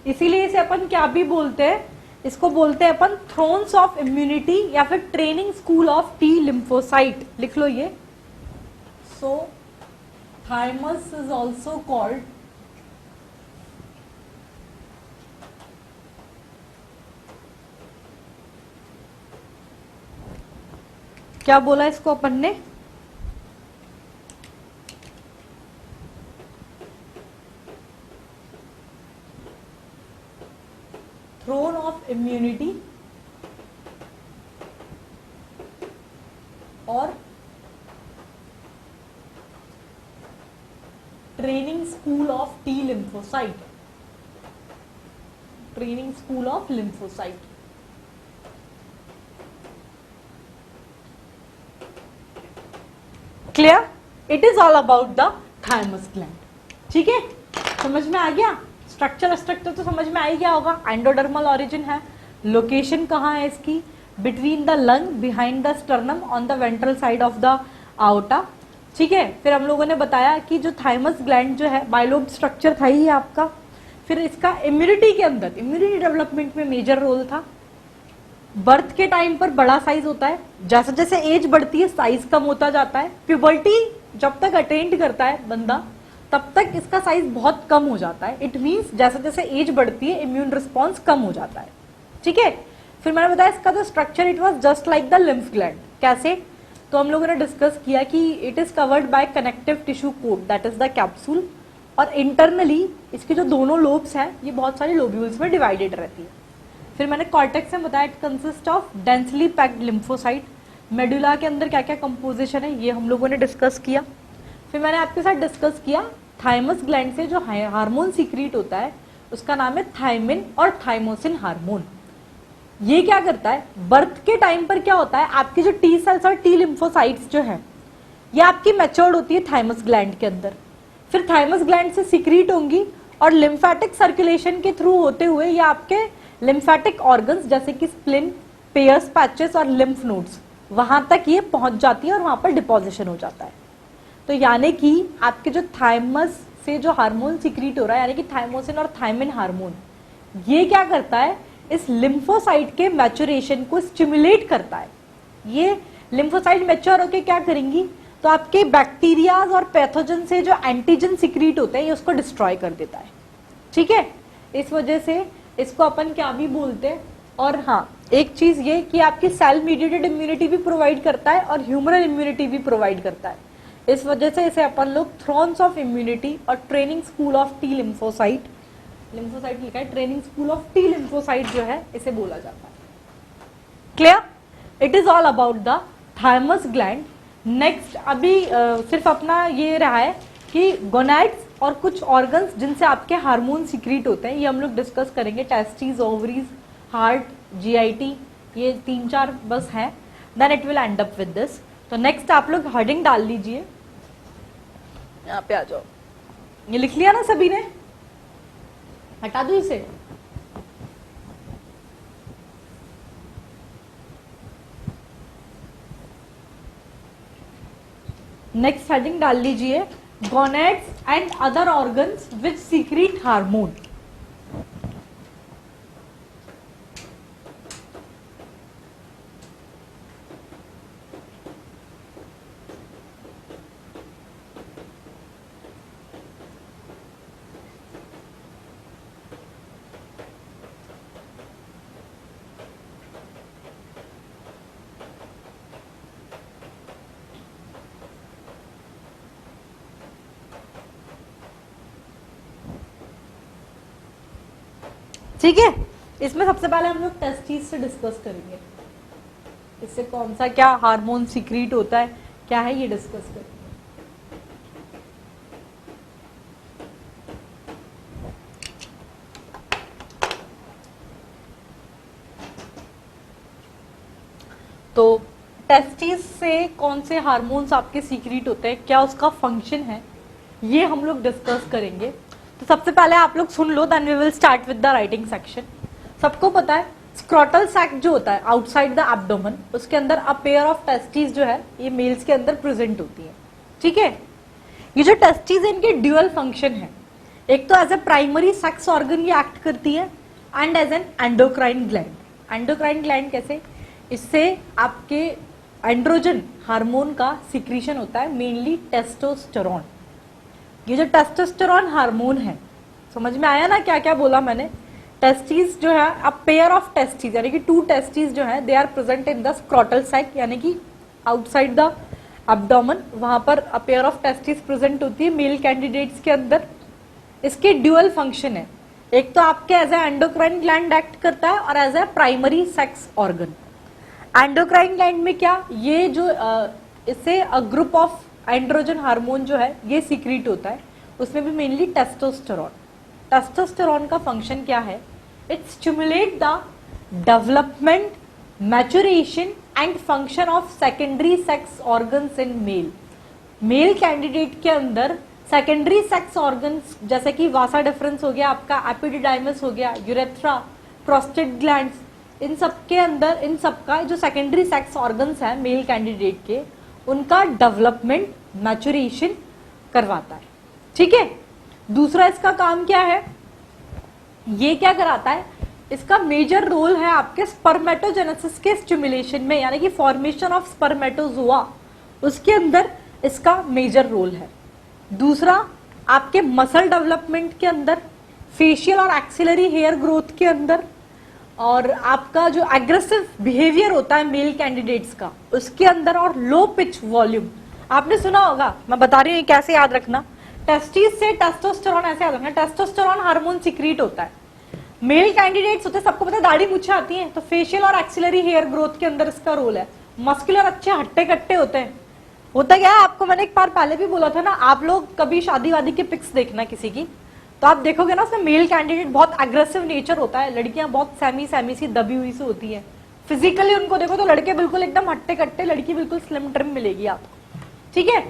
इसीलिए इसे अपन क्या भी बोलते हैं, इसको बोलते हैं अपन थ्रोन्स ऑफ इम्यूनिटी या फिर training school of T lymphocyte. लिख लो ये। सो थाइमस इज ऑल्सो कॉल्ड क्या बोला इसको अपन ने, थ्रोन ऑफ इम्यूनिटी और training school of T lymphocyte, training school of lymphocyte. Clear, it is all about the thymus gland. ठीक है, समझ में आ गया, स्ट्रक्चर तो समझ में आ ही गया होगा। एंडोडर्मल ओरिजिन है, लोकेशन कहाँ है इसकी, between the lung, behind the sternum, on the ventral side of the outta. ठीक है, फिर हम लोगों ने बताया कि जो थाइमस ग्लैंड जो है बाइलोब स्ट्रक्चर था ही आपका। फिर इसका इम्यूनिटी के अंदर, इम्यूनिटी डेवलपमेंट में मेजर रोल था। बर्थ के टाइम पर बड़ा साइज होता है, जैसे जैसे एज बढ़ती है साइज कम होता जाता है। प्यूबर्टी जब तक अटेंड करता है बंदा तब तक इसका साइज बहुत कम हो जाता है। इट मीन्स जैसे जैसे एज बढ़ती है इम्यून रिस्पॉन्स कम हो जाता है। ठीक है, फिर मैंने बताया इसका जो structure it was just like the lymph gland. कैसे? तो हम लोगों ने डिस्कस किया कि it is covered by connective tissue coat that is the capsule, और इंटरनली इसके जो दोनों लोब्स हैं ये बहुत सारे लोब्यूल्स में डिवाइडेड रहती है। फिर मैंने कॉर्टेक्स में बताया it consist of densely packed lymphocyte. Medulla के अंदर क्या क्या कंपोजिशन है ये हम लोगों ने डिस्कस किया। फिर मैंने आपके साथ डिस्कस किया थाइमस ग्लैंड से जो हार्मोन सीक्रेट होता है उसका नाम है थाइमिन और थाइमोसिन हार्मोन। ये क्या करता है, बर्थ के टाइम पर क्या होता है, आपकी जो टी सेल्स और टी लिम्फोसाइट्स जो है ये आपकी मैच्योर्ड होती है थाइमस ग्लैंड के अंदर। फिर थाइमस ग्लैंड से सीक्रेट होंगी और लिम्फेटिक सर्कुलेशन के थ्रू होते हुए ये आपके लिम्फेटिक ऑर्गन्स जैसे कि स्प्लिन, पेयर्स पैचेस और लिम्फ नोड्स वहां तक ये पहुंच जाती है और वहां पर डिपोजिशन हो जाता है। तो यानी कि आपके जो थाइमस से जो हार्मोन सीक्रेट हो रहा है यानी कि थाइमोसिन और थाइमिन हार्मोन, ये क्या करता है, इस लिम्फोसाइट के मैच्योरेशन को स्टिमुलेट करता है। ये लिम्फोसाइट मैच्योर होकर क्या करेंगी, तो आपके बैक्टीरियाज और पैथोजन से जो एंटीजन सीक्रेट होते हैं ये उसको डिस्ट्रॉय कर देता है। ठीक है, इस वजह से इसको अपन क्या भी बोलते हैं। और हाँ, एक चीज ये कि आपकी सेल मीडिएटेड इम्यूनिटी भी प्रोवाइड करता है और ह्यूमरल इम्यूनिटी भी प्रोवाइड करता है। इस वजह से इसे अपन लोग थ्रोन्स ऑफ इम्यूनिटी और training school of T lymphocyte, lymphocyte लिखा है, training school of T lymphocyte जो है इसे बोला जाता है। Clear? It is all about the thymus gland. Next अभी सिर्फ अपना ये रहा है कि गोनैड्स और कुछ ऑर्गन्स जिनसे आपके हार्मोन सीक्रेट होते हैं ये हम लोग डिस्कस करेंगे। टेस्टिस, ओवरीज, हार्ट, जीआईटी, ये 3-4 बस हैं। Then it will end up with this. तो नेक्स्ट आप लोग हेडिंग डाल लीजिए, यहाँ पे आ जाओ। ये लिख लिया ना सभी ने? हटा दो इसे। नेक्स्ट हेडिंग डाल लीजिए, gonads and other organs which secret hormone. ठीक है, इसमें सबसे पहले हम लोग टेस्टिस से डिस्कस करेंगे। इससे कौन सा क्या हार्मोन सीक्रेट होता है, क्या है, ये डिस्कस करेंगे। तो टेस्टिस से कौन से हार्मोन्स आपके सीक्रेट होते हैं, क्या उसका फंक्शन है, ये हम लोग डिस्कस करेंगे। तो सबसे पहले आप लोग सुन लो, then we will start with the writing section. सबको पता है स्क्रोटल सैक जो होता है आउटसाइड द एब्डोमेन, उसके अंदर अ पेयर ऑफ टेस्टिस जो है ये मेल्स के अंदर प्रेजेंट होती है। ठीक है, ये जो टेस्टिस है इनके ड्यूअल फंक्शन है। एक तो as a primary sex organ ये एक्ट करती है and as an endocrine gland. Endocrine gland कैसे, इससे आपके एंड्रोजन हार्मोन का सिक्रीशन होता है, मेनली टेस्टोस्टेरोन। ये जो टेस्टोस्टेरोन हार्मोन है, समझ में आया ना क्या क्या बोला मैंने। टेस्टिस जो है, अ पेयर ऑफ टेस्टिस यानी कि 2 टेस्टिस जो है they are present in the scrotal sac यानी कि आउटसाइड द एब्डोमेन, वहां पर a pair of testis present होती है मेल कैंडिडेट्स के अंदर। इसके ड्यूअल फंक्शन है, एक तो आपके as a endocrine gland act करता है और as a primary sex organ. Endocrine gland में क्या, ये जो इससे a group of androgen hormone जो है ये सीक्रेट होता है, उसमें भी मेनली टेस्टोस्टेरोन। टेस्टोस्टेरोन का फंक्शन क्या है, it stimulate the development, maturation and function of secondary sex organs in male. Male candidate के अंदर सेकेंडरी सेक्स ऑर्गन्स जैसे कि वासा डिफरेंस हो गया, आपका एपिडिडाइमस हो गया, यूरेथ्रा, प्रोस्टेट ग्लैंड्स, इन सब के अंदर, इन सब का जो सेकेंडरी सेक्स ऑर्गन्स है मेल कैंडिडेट के, उनका डेवलपमेंट, मैच्योरेशन करवाता है। ठीक है। दूसरा इसका काम क्या है, ये क्या कराता है, इसका मेजर रोल है आपके स्पर्मेटोजेनेसिस के स्टिमुलेशन में, यानी कि फॉर्मेशन ऑफ स्पर्मेटोजोआ, उसके अंदर इसका मेजर रोल है। दूसरा आपके मसल डेवलपमेंट के अंदर, फेशियल और एक्सिलरी हेयर ग्रोथ के अंदर, और आपका जो एग्रेसिव बिहेवियर होता है मेल कैंडिडेट्स का उसके अंदर, और लो पिच वॉल्यूम। आपने सुना होगा, मैं बता रही हूँ कैसे याद रखना, टेस्टिस से टेस्टोस्टेरोन ऐसे याद रखना, टेस्टोस्टेरोन हार्मोन सिक्रीट होता है, मेल कैंडिडेट्स होते हैं, सबको पता है दाढ़ी मूछें आती हैं, तो फेशियल और एक्सिलरी हेयर ग्रोथ के अंदर इसका रोल है। मस्कुलर अच्छे हट्टे कट्टे होते हैं। होता क्या है, आपको मैंने एक बार पहले भी बोला था ना, आप लोग कभी शादी वादी के पिक्स देखना किसी की, तो आप देखोगे ना उसमें मेल कैंडिडेट बहुत एग्रेसिव नेचर होता है, लड़कियां बहुत सैमी सैमी सी दबी हुई सी होती है। फिजिकली उनको देखो तो लड़के बिल्कुल एकदम हट्टे कट्टे, लड़की बिल्कुल स्लिम ट्रिम मिलेगी आपको। ठीक है।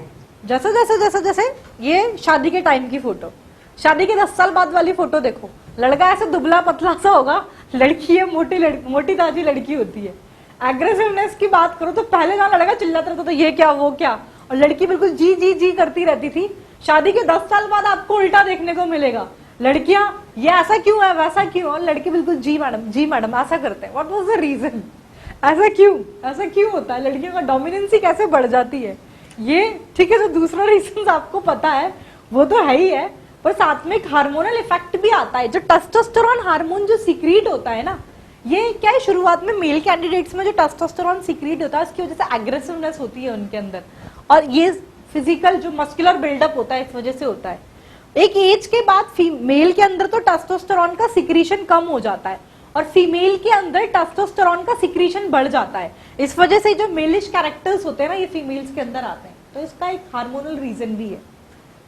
जैसे जैसे जैसे जैसे ये शादी के टाइम की फोटो, शादी के 10 साल बाद वाली फोटो देखो, लड़का ऐसे दुबला पतला सा होगा, लड़की है मोटी ताजी लड़की होती है। एग्रेसिवनेस की बात करो तो पहले ना लड़का चिल्लाता रहता था ये क्या वो क्या, और लड़की बिल्कुल जी जी जी करती रहती थी। शादी के 10 साल बाद आपको उल्टा देखने को मिलेगा, लड़कियां ये ऐसा क्यों है वैसा क्यों, और लड़के बिल्कुल जी मैडम ऐसा करते हैं। व्हाट वाज द रीजन, ऐसा क्यों होता है, लड़कियों का डोमिनेंसी कैसे बढ़ जाती है ये। ठीक है, तो दूसरा रीजन आपको पता है, वो तो है ही है, पर साथ में एक हार्मोनल इफेक्ट भी आता है। जो टेस्टोस्टेरोन हार्मोन जो सीक्रेट होता है ना, ये क्या है, शुरुआत में मेल कैंडिडेट्स में जो टेस्टोस्टेरोन सीक्रेट होता है उसकी वजह से एग्रेसिवनेस होती है उनके अंदर, और ये फिजिकल जो मस्कुलर बिल्डअप होता है इस वजह से होता है। एक एज के बाद मेल के अंदर तो टेस्टोस्टेरोन का सिक्रीशन कम हो जाता है, और फीमेल के अंदर टेस्टोस्टेरोन का सिक्रीशन बढ़ जाता है। इस वजह से जो मेलिश कैरेक्टर्स होते हैं ना, ये फीमेल्स के अंदर आते हैं, तो इसका एक हार्मोनल रीजन भी है।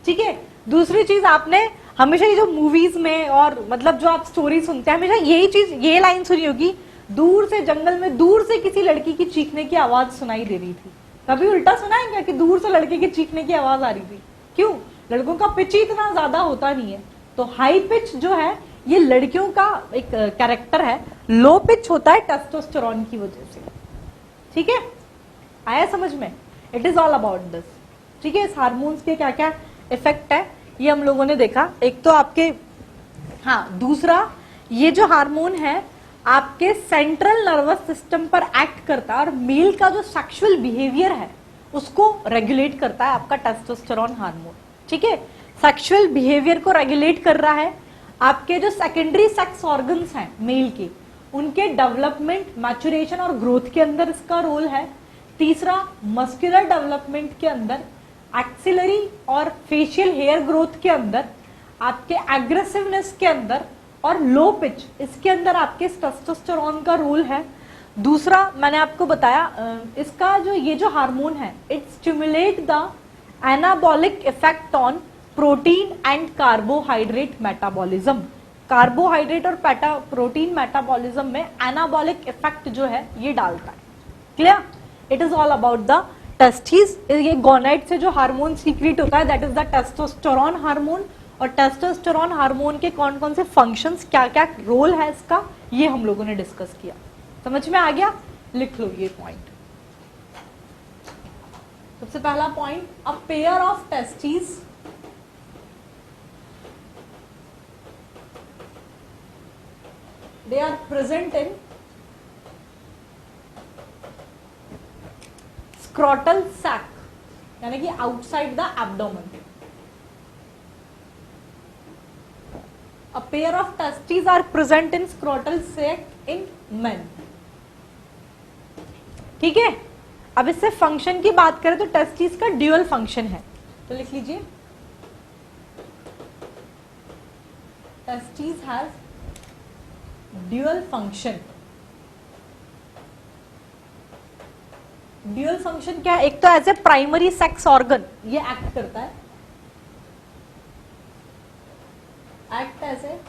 ठीक है। दूसरी चीज, आपने हमेशा ये जो मूवीज में और मतलब जो आप स्टोरी सुनते हैं, हमेशा यही चीज, ये लाइन सुनी होगी, दूर से जंगल में दूर से किसी लड़की की चीखने की आवाज सुनाई दे रही थी। कभी उल्टा सुना है क्या कि दूर से लड़के की चीखने की आवाज आ रही थी? क्यों? लड़कों का पिच इतना ज्यादा होता नहीं है, तो हाई पिच जो है ये लड़कियों का एक कैरेक्टर है, लो पिच होता है टेस्टोस्टेरोन की वजह से। ठीक है, आया समझ में? It is all about this. ठीक है, इस हार्मोन्स के क्या क्या इफेक्ट है ये हम लोगों ने देखा। एक तो आपके, हाँ, दूसरा ये जो हार्मोन है आपके सेंट्रल नर्वस सिस्टम पर एक्ट करता है, और मेल का जो सेक्सुअल बिहेवियर है उसको रेगुलेट करता है आपका टेस्टोस्टेरोन हार्मोन। ठीक है, सेक्सुअल बिहेवियर को रेगुलेट कर रहा है। आपके जो सेकेंडरी सेक्स ऑर्गन्स हैं मेल के, उनके डेवलपमेंट, मैच्योरेशन और ग्रोथ के अंदर इसका रोल है। तीसरा, मस्कुलर डेवलपमेंट के अंदर, एक्सिलरी और फेशियल हेयर ग्रोथ के अंदर, आपके एग्रेसिवनेस के अंदर, और लो पिच, इसके अंदर आपके टेस्टोस्टेरोन का रोल है। दूसरा मैंने आपको बताया, इसका जो ये जो हार्मोन है, it stimulate the anabolic effect on protein and carbohydrate metabolism. Carbohydrate और प्रोटीन मेटाबॉलिज्म में एनाबॉलिक इफेक्ट जो है ये डालता है। Clear? It is all about the testis. ये गोनाइड से जो हार्मोन सीक्रेट होता है that is the testosterone hormone, और टेस्टोस्टेरोन हार्मोन के कौन कौन से फंक्शंस, क्या क्या रोल है इसका, ये हम लोगों ने डिस्कस किया। समझ में आ गया? लिख लो ये पॉइंट। सबसे पहला point, a pair of testis they are present in scrotal sac, यानी कि outside the abdomen. A pair of testes are present in scrotal sac in men. ठीक है, अब इससे फंक्शन की बात करें तो टेस्टिस का ड्यूअल फंक्शन है, तो लिख लीजिए testis has dual function. Dual function क्या है? एक तो as a primary sex organ ये एक्ट करता है, act as a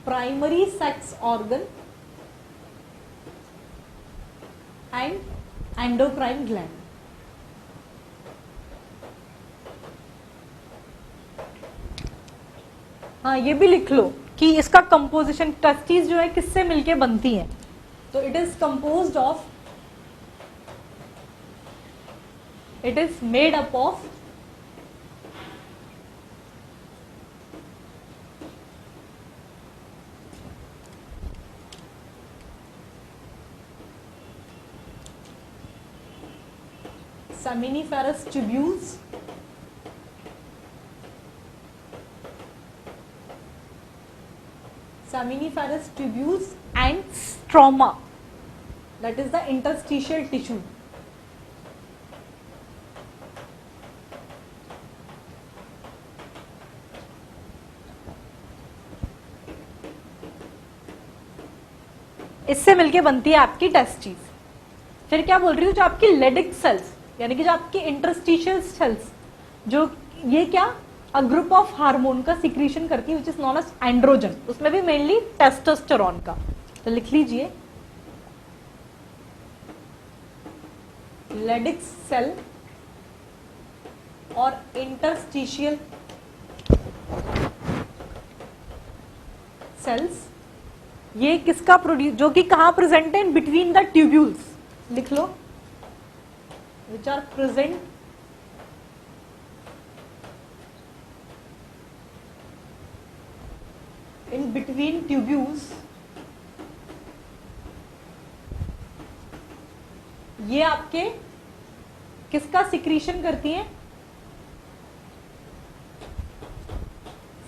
primary sex organ and endocrine gland. हाँ ये भी लिख लो कि इसका कंपोजिशन, टेस्टिस जो है किससे मिलके बनती है, तो it is composed of, it is made up of seminiferous tubules, seminiferous tubules and stroma, that is the interstitial tissue. इससे मिलके बनती है आपकी टेस्टिस। फिर क्या बोल रही हूँ, जो आपकी लेडिक सेल्स यानी कि जो आपकी इंटरस्टिशियल सेल्स, जो ये क्या अ ग्रुप ऑफ हार्मोन का सिक्रीशन करती है which is known as androgen, उसमें भी मेनली टेस्टोस्टेरोन का। तो लिख लीजिए लेडिक सेल और इंटरस्टिशियल सेल्स, ये किसका प्रोड्यूस, जो कि कहां प्रेजेंट है, इन बिटवीन द ट्यूब्यूल्स, लिख लो which are present in between tubules, ये आपके किसका सिक्रीशन करती हैं,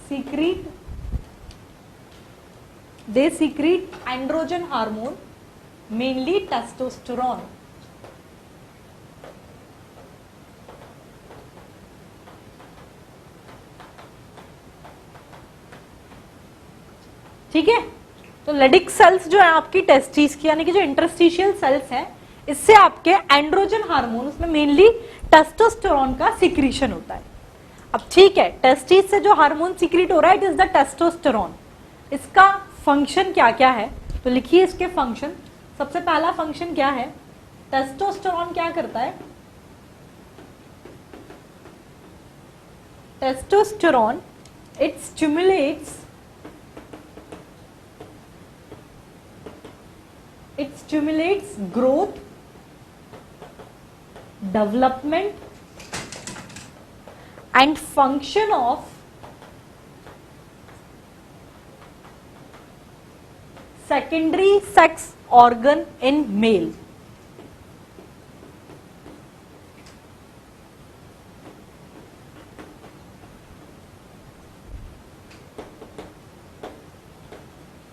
secrete, they secrete androgen hormone, mainly testosterone. ठीक है, तो लेडिक सेल्स जो है आपकी टेस्टिस की, यानी कि जो इंटरस्टिशियल सेल्स हैं, इससे आपके एंड्रोजन हार्मोन, उसमें मेनली टेस्टोस्टेरोन का सिक्रीशन होता है। अब ठीक है, टेस्टिस से जो हार्मोन सिक्रीट हो रहा है, इट इज द टेस्टोस्टेरोन। इसका फंक्शन क्या क्या है, तो लिखिए इसके फंक्शन। सबसे पहला फंक्शन क्या है, टेस्टोस्टेरोन क्या करता है, testosterone it stimulates, it stimulates growth, development and function of secondary sex organ in male।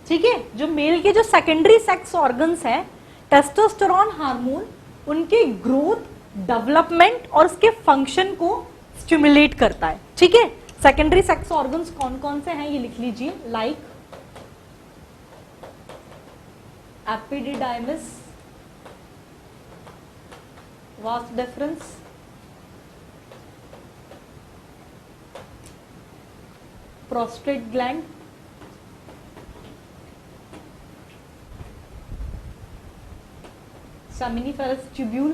ठीक है, जो मेल के जो सेकेंडरी सेक्स ऑर्गन्स हैं, टेस्टोस्टेरोन हार्मोन उनके ग्रोथ, डेवलपमेंट और उसके फंक्शन को स्टिमुलेट करता है। ठीक है, सेकेंडरी सेक्स ऑर्गन्स कौन कौन से हैं ये लिख लीजिए, like epididymis, vas deferens, prostate gland, seminiferous tubule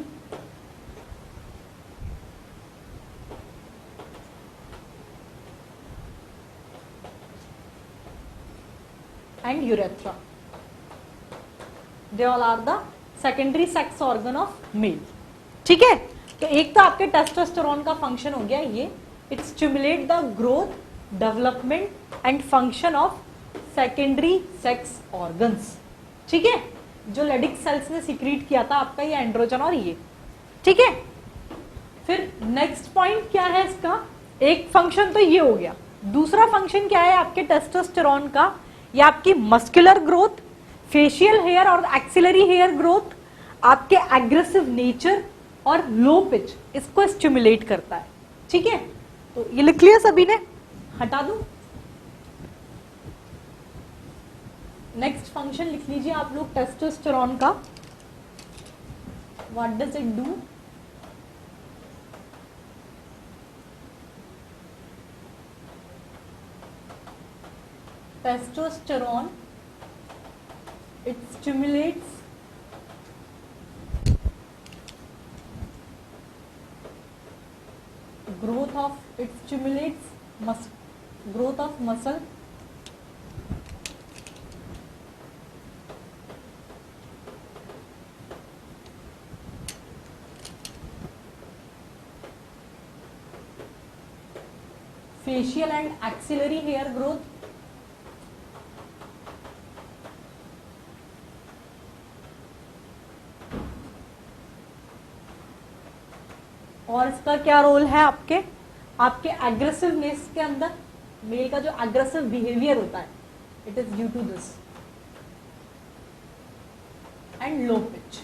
and urethra, they all are the secondary sex organ of male। ठीक है, तो एक तो आपके टेस्टोस्टेरोन का फंक्शन हो गया ये, it stimulate the growth, development and function of secondary sex organs. ठीक है, जो लेडिक सेल्स ने सिक्रीट किया था आपका ये एंड्रोजन और ये। ठीक है, फिर नेक्स्ट पॉइंट क्या है इसका, एक फंक्शन तो ये हो गया, दूसरा फंक्शन क्या है आपके टेस्टोस्टेरोन का, ये आपकी मस्कुलर ग्रोथ, फेशियल हेयर और एक्सिलरी हेयर ग्रोथ, आपके एग्रेसिव नेचर और लो पिच, इसको स्टिमुलेट करता है। ठीक है, तो ये लिख लिया सभी ने, हटा दूं। नेक्स्ट फंक्शन लिख लीजिए आप लोग टेस्टोस्टेरोन का, what does it do, testosterone it stimulates growth of, it stimulates growth of muscle facial and axillary hair growth, और इसका क्या रोल है आपके आपके एग्रेसिवनेस के अंदर, मेल का जो एग्रेसिव बिहेवियर होता है, it is due to this, and low pitch.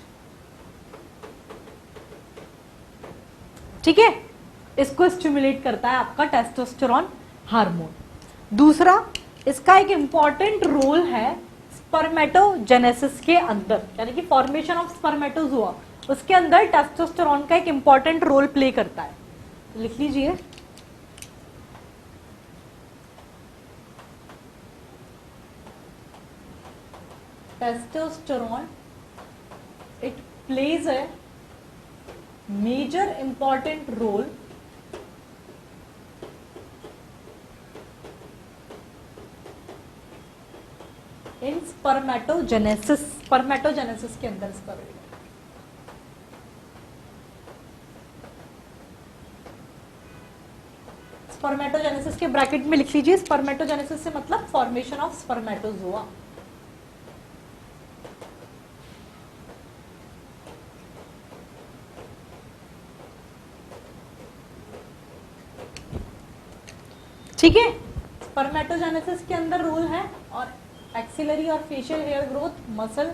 ठीक है, इसको स्टिमुलेट करता है आपका टेस्टोस्टेरॉन हार्मोन। दूसरा, इसका एक इंपॉर्टेंट रोल है स्पर्मेटोजेनेसिस के अंदर, यानी कि फॉर्मेशन ऑफ स्पर्मेटोजोआ, उसके अंदर टेस्टोस्टेरॉन का एक इंपॉर्टेंट रोल प्ले करता है। तो लिख लीजिए, testosterone, it plays a major important role in spermatogenesis, spermatogenesis के अंदर इसका रोल है। स्पर्मेटोजेनेसिस के ब्रैकेट में लिख लीजिए, स्पर्मेटोजेनेसिस से मतलब फॉर्मेशन ऑफ स्पर्मेटोजोआ। ठीक है, स्पर्मेटोजेनेसिस के अंदर रोल है, और एक्सिलरी और facial hair growth, muscle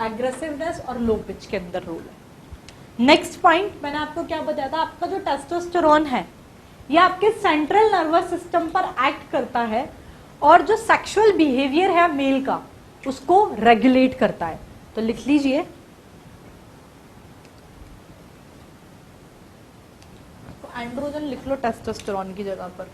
aggressiveness और लो पिच के अंदर रोल है। नेक्स्ट पॉइंट मैंने आपको क्या बताया था, आपका जो टेस्टोस्टेरॉन है ये आपके सेंट्रल नर्वस सिस्टम पर एक्ट करता है, और जो सेक्सुअल बिहेवियर है मेल का उसको रेगुलेट करता है। तो लिख लीजिए, तो एंड्रोजन लिख लो टेस्टोस्टेरॉन की जगह पर।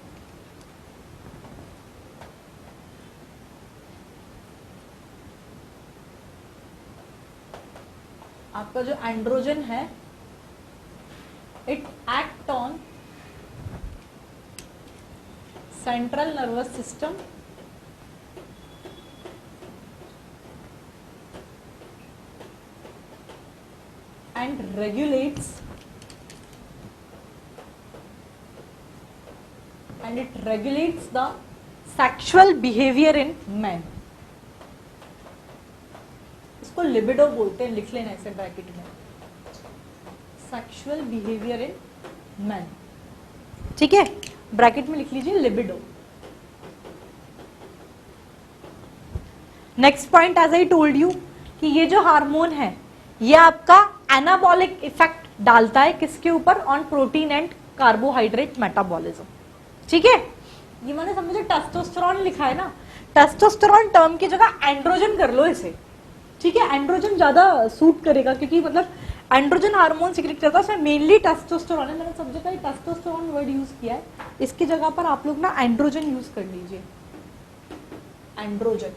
आपका जो एंड्रोजन है, it act on central nervous system and regulates the sexual behaviour in man. इसको लिबिडो बोलते हैं, लिख लेना ऐसे ब्रैकेट में, सेक्सुअल बिहेवियर इन मैन। ठीक है, ब्रैकेट में लिख लीजिए libido. Next point, as I told you कि ये जो हार्मोन है ये आपका एनाबॉलिक इफेक्ट डालता है किसके ऊपर, on protein and carbohydrate metabolism. ठीक है, ये मैंने समझे टेस्टोस्टेरॉन लिखा है ना, टेस्टोस्टेरॉन टर्म की जगह एंड्रोजन कर लो इसे। ठीक है, एंड्रोजन ज्यादा सूट करेगा, क्योंकि मतलब एंड्रोजन हार्मोन सीक्रेट करता है, उसमें मेनली टेस्टोस्टेरॉन है। मैंने समझा था टेस्टोस्टेरॉन वर्ड यूज किया है, इसकी जगह पर आप लोग ना एंड्रोजन यूज कर लीजिए, एंड्रोजन।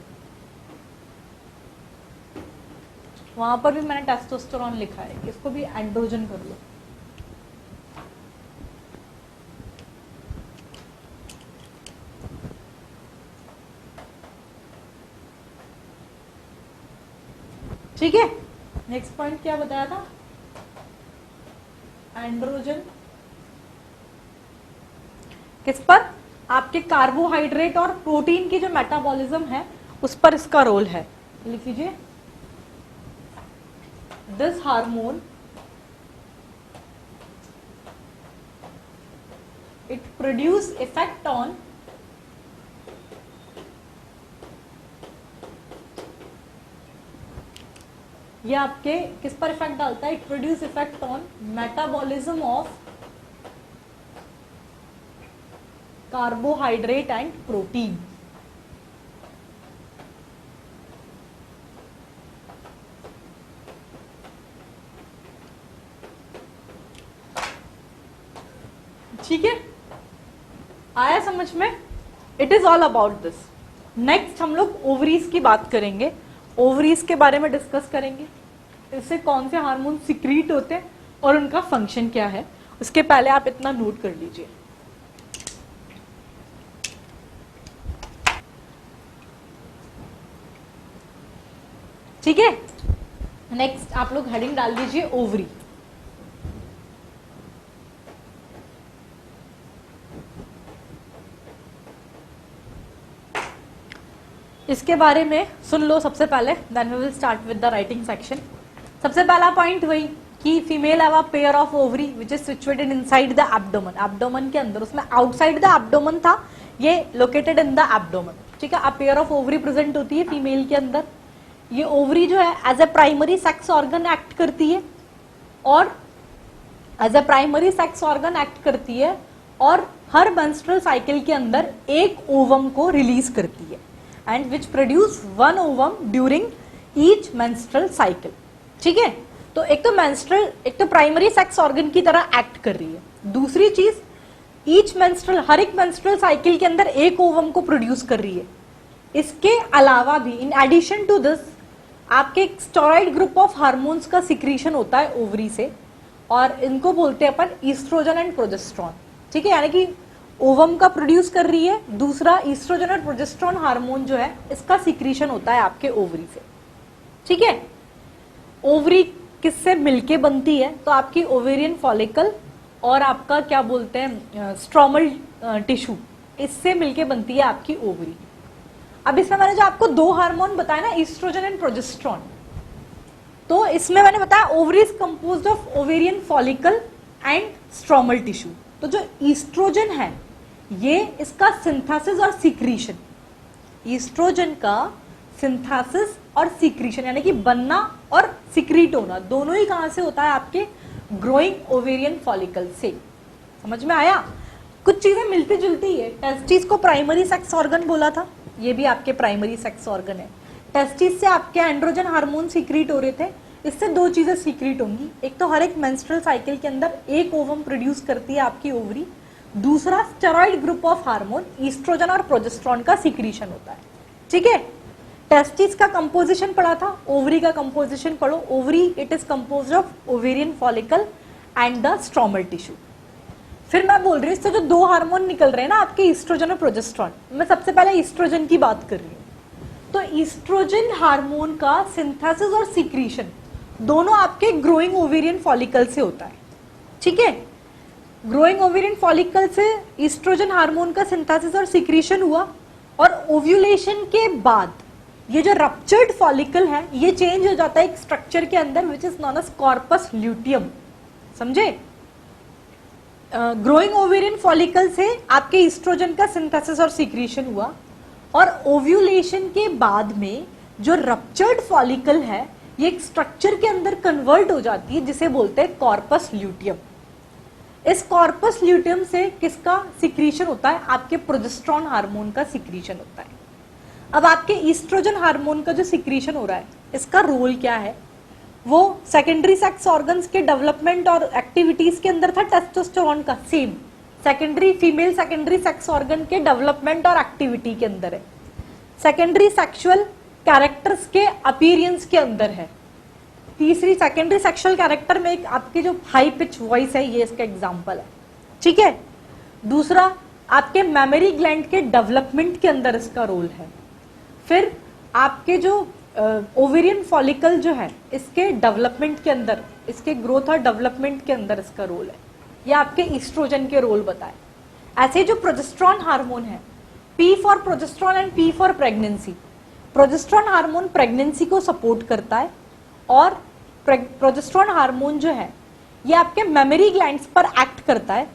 वहां पर भी मैंने टेस्टोस्टेरॉन लिखा है, इसको भी एंड्रोजन कर लो। ठीक है, नेक्स्ट पॉइंट क्या बताया था, एंड्रोजन किस पर, आपके कार्बोहाइड्रेट और प्रोटीन की जो मेटाबॉलिज्म है उस पर इसका रोल है। लिख लीजिए, this hormone it produce effect on ये आपके किस पर इफेक्ट डालता है, it produce effect on metabolism of carbohydrate and protein. ठीक है, आया समझ में, it is all about this. Next हम लोग ओवरीज की बात करेंगे, ओवरीज के बारे में डिस्कस करेंगे, इससे कौन से हार्मोन सिक्रीट होते हैं और उनका फंक्शन क्या है। उसके पहले आप इतना नोट कर लीजिए, ठीक है। नेक्स्ट आप लोग हेडिंग डाल दीजिए ओवरी। इसके बारे में सुन लो सबसे पहले, then we will start with the writing section. सबसे पहला पॉइंट वही कि female have a pair of ovary which is situated inside the abdomen, abdomen के अंदर, उसमें आउटसाइड द एब्डोमेन था, ये लोकेटेड इन द एब्डोमेन, ठीक है। A pair of ovary present होती है फीमेल के अंदर। ये ओवरी जो है as a primary sex organ act करती है, और as a primary sex organ act करती है, और हर मेंस्ट्रुअल साइकिल के अंदर एक ओवम को रिलीज करती है, and which produce one ovum during each menstrual cycle, ठीक है। तो एक तो प्राइमरी सेक्स ऑर्गन की तरह एक्ट कर रही है। दूसरी चीज, हर एक मेंस्ट्रुअल साइकिल के अंदर एक ओवम को प्रोड्यूस कर रही है। इसके अलावा भी इन एडिशन टू दिस आपके स्टेरॉइड ग्रुप ऑफ हार्मोन्स का सिक्रीशन होता है ओवरी से, और इनको बोलते हैं अपन ईस्ट्रोजन एंड प्रोजेस्टेरॉन, ठीक है। यानी कि ओवम का प्रोड्यूस कर रही है, दूसरा ईस्ट्रोजन और प्रोजेस्टेरॉन हार्मोन जो है इसका सिक्रीशन होता है आपके ओवरी से, ठीक है। ओवरी किससे मिलके बनती है? तो आपकी ओवेरियन फॉलिकल और आपका क्या बोलते हैं स्ट्रोमल टिश्यू, इससे मिलके बनती है आपकी ओवरी। अब इसमें मैंने जो आपको दो हार्मोन बताया ना, ईस्ट्रोजन एंड प्रोजेस्टेरॉन, तो इसमें मैंने बताया ovary is composed of ovarian follicle and stromal tissue. तो जो ईस्ट्रोजन है ये इसका सिंथेसिस और सिक्रीशन, ईस्ट्रोजन का सिंथेसिस और सिक्रीशन यानी कि बनना और सिक्रीट होना दोनों ही कहां से होता है? आपके ग्रोइंग ओवेरियन फॉलिकल से। समझ में आया? कुछ चीजें मिलती जुलती है। टेस्टिस को प्राइमरी सेक्स ऑर्गन बोला था, ये भी आपके प्राइमरी सेक्स ऑर्गन है। टेस्टिस से आपके एंड्रोजन हार्मोन सीक्रेट हो रहे थे, इससे दो चीजें सीक्रेट होंगी। एक तो हर एक मेंस्ट्रुअल साइकिल के अंदर एक ओवम प्रोड्यूस करती है आपकी ओवरी, दूसरा steroid group of hormone estrogen और प्रोजेस्टेरॉन का सीक्रेशन होता है, ठीक है। टेस्टिस का कंपोजिशन पढ़ा था, ओवरी का कंपोजिशन पढ़ो। Ovary it is composed of ovarian follicle and the stromal tissue. फिर मैं बोल रही हूँ इससे जो दो हार्मोन निकल रहे हैं ना आपके ईस्ट्रोजन और प्रोजेस्टेरॉन, मैं सबसे पहले ईस्ट्रोजन की बात कर रही हूँ। तो ईस्ट्रोजन हार्मोन का सिंथेसिस और सिक्रीशन दोनों आपके ग्रोइंग ओवेरियन फॉलिकल से होता है, ठीक है। ग्रोइंग ओवेरियन फॉलिकल से ईस्ट्रोजन हार्मोन का सिंथेसिस और सिक्रीशन हुआ, और ओव्यूलेशन के बाद ये जो रप्चर्ड फॉलिकल है ये चेंज हो जाता है एक स्ट्रक्चर के अंदर which is known as corpus luteum, समझे। ग्रोइंग ओवेरियन फॉलिकल से आपके ईस्ट्रोजन का सिंथेसिस और सिक्रीशन हुआ, और ओव्यूलेशन के बाद में जो रप्चर्ड फॉलिकल है ये एक स्ट्रक्चर के अंदर कन्वर्ट हो जाती है जिसे बोलते हैं कॉर्पस ल्यूटियम। इस कॉर्पस ल्यूटियम से किसका सिक्रीशन होता है? आपके प्रोजेस्टेरॉन हार्मोन का सिक्रीशन होता है। अब आपके ईस्ट्रोजन हार्मोन का जो सिक्रीशन हो रहा है इसका रोल क्या है? वो सेकेंडरी सेक्स ऑर्गन्स के डेवलपमेंट और एक्टिविटीज के अंदर था टेस्टोस्टेरोन का, same female secondary sex organ के डेवलपमेंट और एक्टिविटी के अंदर है। सेकेंडरी सेक्सुअल कैरेक्टर्स के अपीयरेंस के अंदर है। तीसरी सेकेंडरी सेक्सुअल कैरेक्टर में एक आपकी जो हाई पिच वॉइस है ये इसका एग्जांपल है, ठीक है। दूसरा आपके मेमोरी ग्लैंड के डेवलपमेंट के अंदर इसका रोल है। फिर आपके जो ओवेरियन फॉलिकल जो है इसके डेवलपमेंट के अंदर, इसके ग्रोथ और डेवलपमेंट के अंदर इसका रोल है। ये आपके ईस्ट्रोजन के रोल बताए। ऐसे जो प्रोजेस्टेरॉन हार्मोन है, P for progesterone and P for pregnancy. Progesterone hormone pregnancy को सपोर्ट करता है, और प्रोजेस्टेरॉन हार्मोन जो है ये आपके मेमोरी ग्लैंड्स पर एक्ट करता है,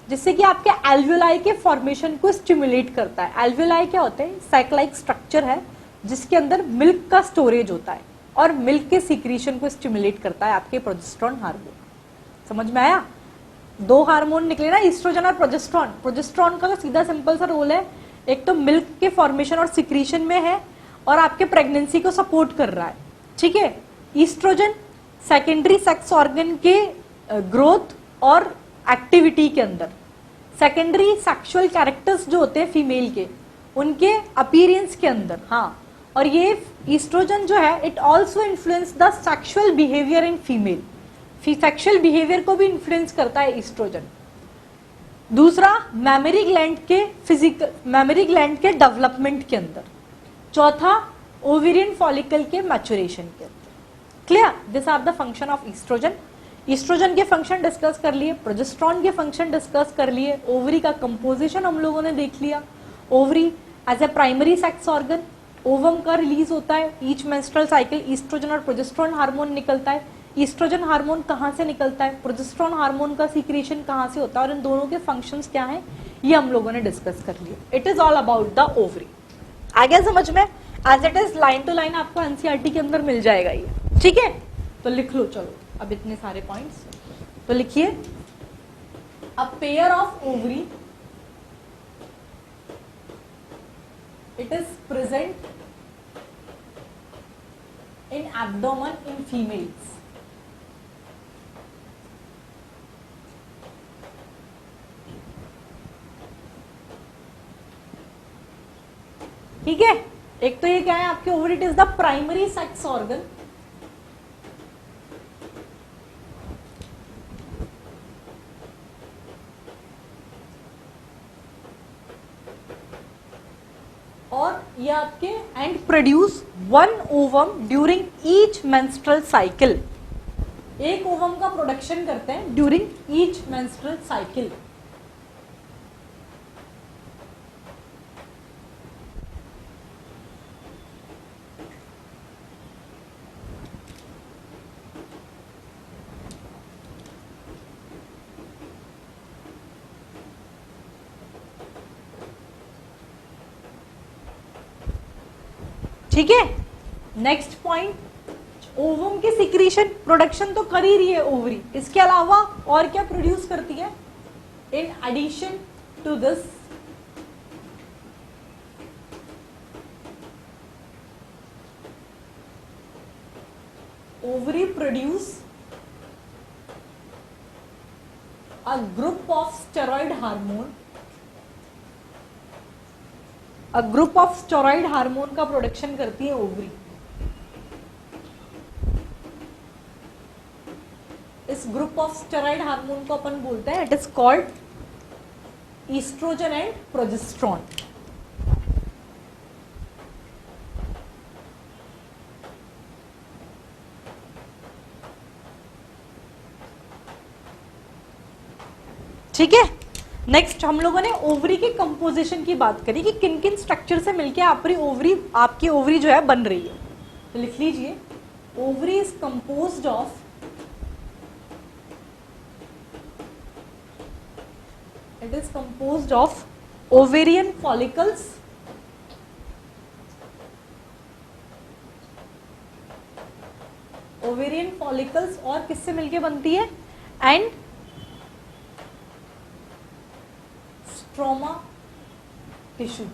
जिससे कि आपके एल्वियोलाई के फॉर्मेशन को स्टिमुलेट करता है। एल्वियोलाई क्या होते हैं? साइक्लाइक स्ट्रक्चर है जिसके अंदर मिल्क का स्टोरेज होता है, और मिल्क के सिक्रीशन को स्टिमुलेट करता है आपके प्रोजेस्टेरॉन हार्मोन। समझ में आया? दो हार्मोन निकले ना, ईस्ट्रोजन और प्रोजेस्टेरॉन। प्रोजेस्टेरॉन का सीधा सिंपल सा रोल है, एक तो मिल्क के फॉर्मेशन और सिक्रीशन में है, और आपके प्रेगनेंसी को सपोर्ट कर रहा है, ठीक है। ईस्ट्रोजन सेकेंडरी सेक्स ऑर्गन के ग्रोथ और एक्टिविटी के अंदर, सेकेंडरी सेक्सुअल कैरेक्टर्स जो होते हैं फीमेल के, उनके अपीयरेंस के अंदर, हाँ। और ये ईस्ट्रोजन जो है it also influence the sexual behaviour in female, sexual behaviour को भी इन्फ्लुएंस करता है ईस्ट्रोजन। दूसरा मेमोरी ग्लैंड के डेवलपमेंट के अंदर। चौथा ओवेरियन फॉलिकल के मैच्योरेशन के अंदर। Clear? This are the function of estrogen. Estrogen के फंक्शन डिस्कस कर लिए, प्रोजेस्टेरॉन के फंक्शन डिस्कस कर लिए, ओवरी का कंपोजिशन हम लोगों ने देख लिया। Ovary as a primary sex organ, ovum का रिलीज होता है ईच मेंस्ट्रुअल साइकिल, ईस्ट्रोजन और प्रोजेस्टेरोन हार्मोन निकलता है। ईस्ट्रोजन हार्मोन कहाँ से निकलता है, प्रोजेस्टेरोन हार्मोन का सीक्रेशन कहाँ से होता है, और इन दोनों के फंक्शंस क्या हैं ये हम लोगों ने डिस्कस कर लिया। It is all about the ovary. आ गया समझ में? As it is line to line आपको एनसीईआरटी के अंदर मिल जाएगा ये, ठीक है? तो लिख लो चलो अब इतने सारे पॉइंट्स। तो लिखिए, अ pair of ovary it is present in abdomen in females. ठीक है, एक तो ये क्या है आपके ovary, it is the primary sex organ, और ये आपके and produce one ovum during each menstrual cycle. एक ओवम का प्रोडक्शन करते हैं ड्यूरिंग ईच मेंस्ट्रुअल साइकिल। ठीक है, नेक्स्ट पॉइंट, ओवम की सिक्रीशन प्रोडक्शन तो कर ही रही है ओवरी, इसके अलावा और क्या प्रोड्यूस करती है? In addition to this ovary produce a group of steroid hormone, a group of steroid hormone का प्रोडक्शन करती है ओवरी। इस ग्रुप ऑफ स्टेरॉइड हार्मोन को अपन बोलते हैं, it is called estrogen and progesterone. ठीक है, नेक्स्ट हम लोगों ने ओवरी के कंपोजिशन की बात करी कि किन किन स्ट्रक्चर से मिलके आपकी ओवरी जो है बन रही है। तो लिख लीजिए, ovary is composed of it is composed of ovarian follicles, ovarian follicles और किससे मिलके बनती है? And stroma tissue.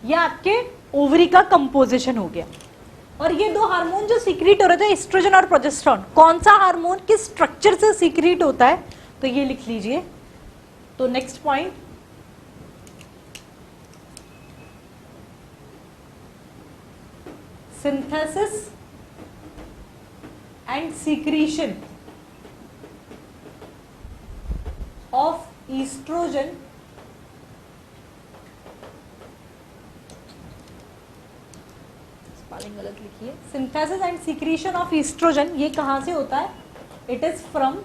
ये आपके ओवरी का कंपोजिशन हो गया। और ये दो हार्मोन जो सीक्रेट हो रहे थे, एस्ट्रोजन और प्रोजेस्टेरोन, कौन सा हार्मोन किस स्ट्रक्चर से सीक्रेट होता है तो ये लिख लीजिए। तो next point, synthesis and secretion of estrogen spelling गलत लिखी है, synthesis and secretion of estrogen, ये कहां से होता है? It is from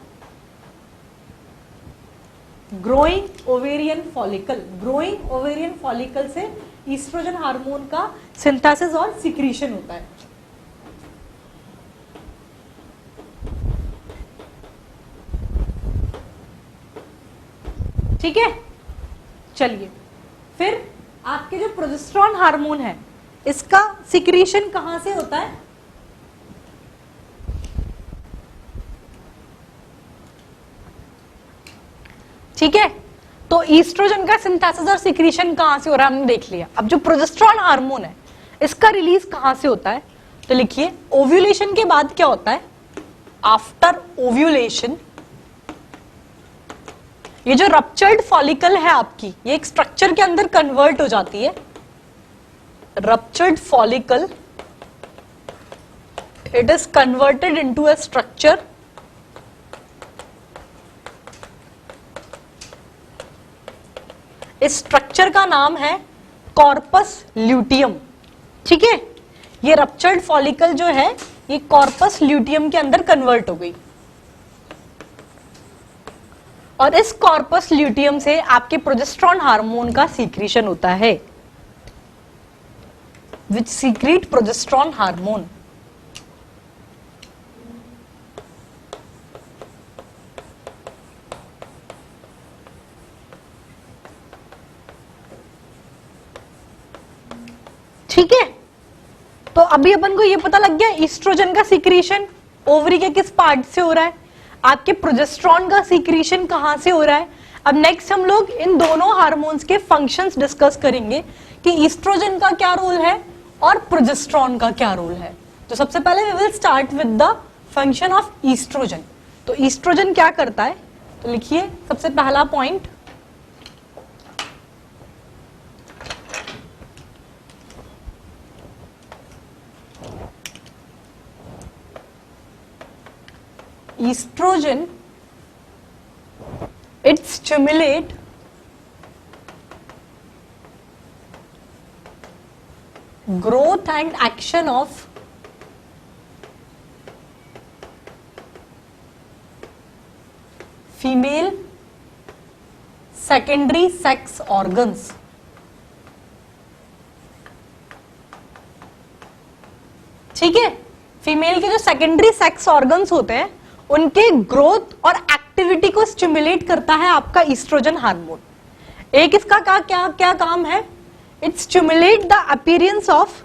growing ovarian follicle. Growing ovarian follicle से ईस्ट्रोजन हार्मोन का सिंथेसिस और सीक्रेशन होता है। ठीक है, चलिए फिर आपके जो प्रोजेस्टेरोन हार्मोन है इसका सिक्रीशन कहां से होता है? ठीक है, तो ईस्ट्रोजन का सिंथेसिस और सिक्रीशन कहां से हो रहा है हमने देख लिया। अब जो प्रोजेस्टेरोन हार्मोन है इसका रिलीज कहां से होता है? तो लिखिए, ओव्यूलेशन के बाद क्या होता है? आफ्टर ओव्यूलेशन ये जो रप्चर्ड फॉलिकल है आपकी, ये एक स्ट्रक्चर के अंदर कन्वर्ट हो जाती है। Ruptured follicle, it is converted into a structure इस स्ट्रक्चर का नाम है कॉर्पस ल्यूटियम। ठीक है, ये रप्चर्ड फॉलिकल जो है ये कॉर्पस ल्यूटियम के अंदर कन्वर्ट हो गई। और इस कॉर्पस ल्यूटियम से आपके प्रोजेस्टेरॉन हार्मोन का सीक्रेशन होता है, विच सीक्रेट प्रोजेस्टेरॉन हार्मोन। ठीक है, तो अभी अपन को ये पता लग गया ईस्ट्रोजन का सीक्रेशन ओवरी के किस पार्ट से हो रहा है, आपके प्रोजेस्टेरॉन का सीक्रेशन कहां से हो रहा है। अब नेक्स्ट हम लोग इन दोनों हार्मोन्स के फंक्शंस डिस्कस करेंगे कि ईस्ट्रोजन का क्या रोल है और प्रोजेस्टेरॉन का क्या रोल है। तो सबसे पहले we will start with the function of estrogen. तो ईस्ट्रोजन क्या करता है, तो लिखिए सबसे पहला point, estrogen, it stimulate growth and action of female secondary sex organs। ठीक है, फीमेल के जो सेकेंडरी सेक्स ऑर्गन्स होते हैं उनके ग्रोथ और एक्टिविटी को स्टिमुलेट करता है आपका ईस्ट्रोजन हार्मोन। एक इसका क्या क्या क्या काम है, it stimulate the appearance of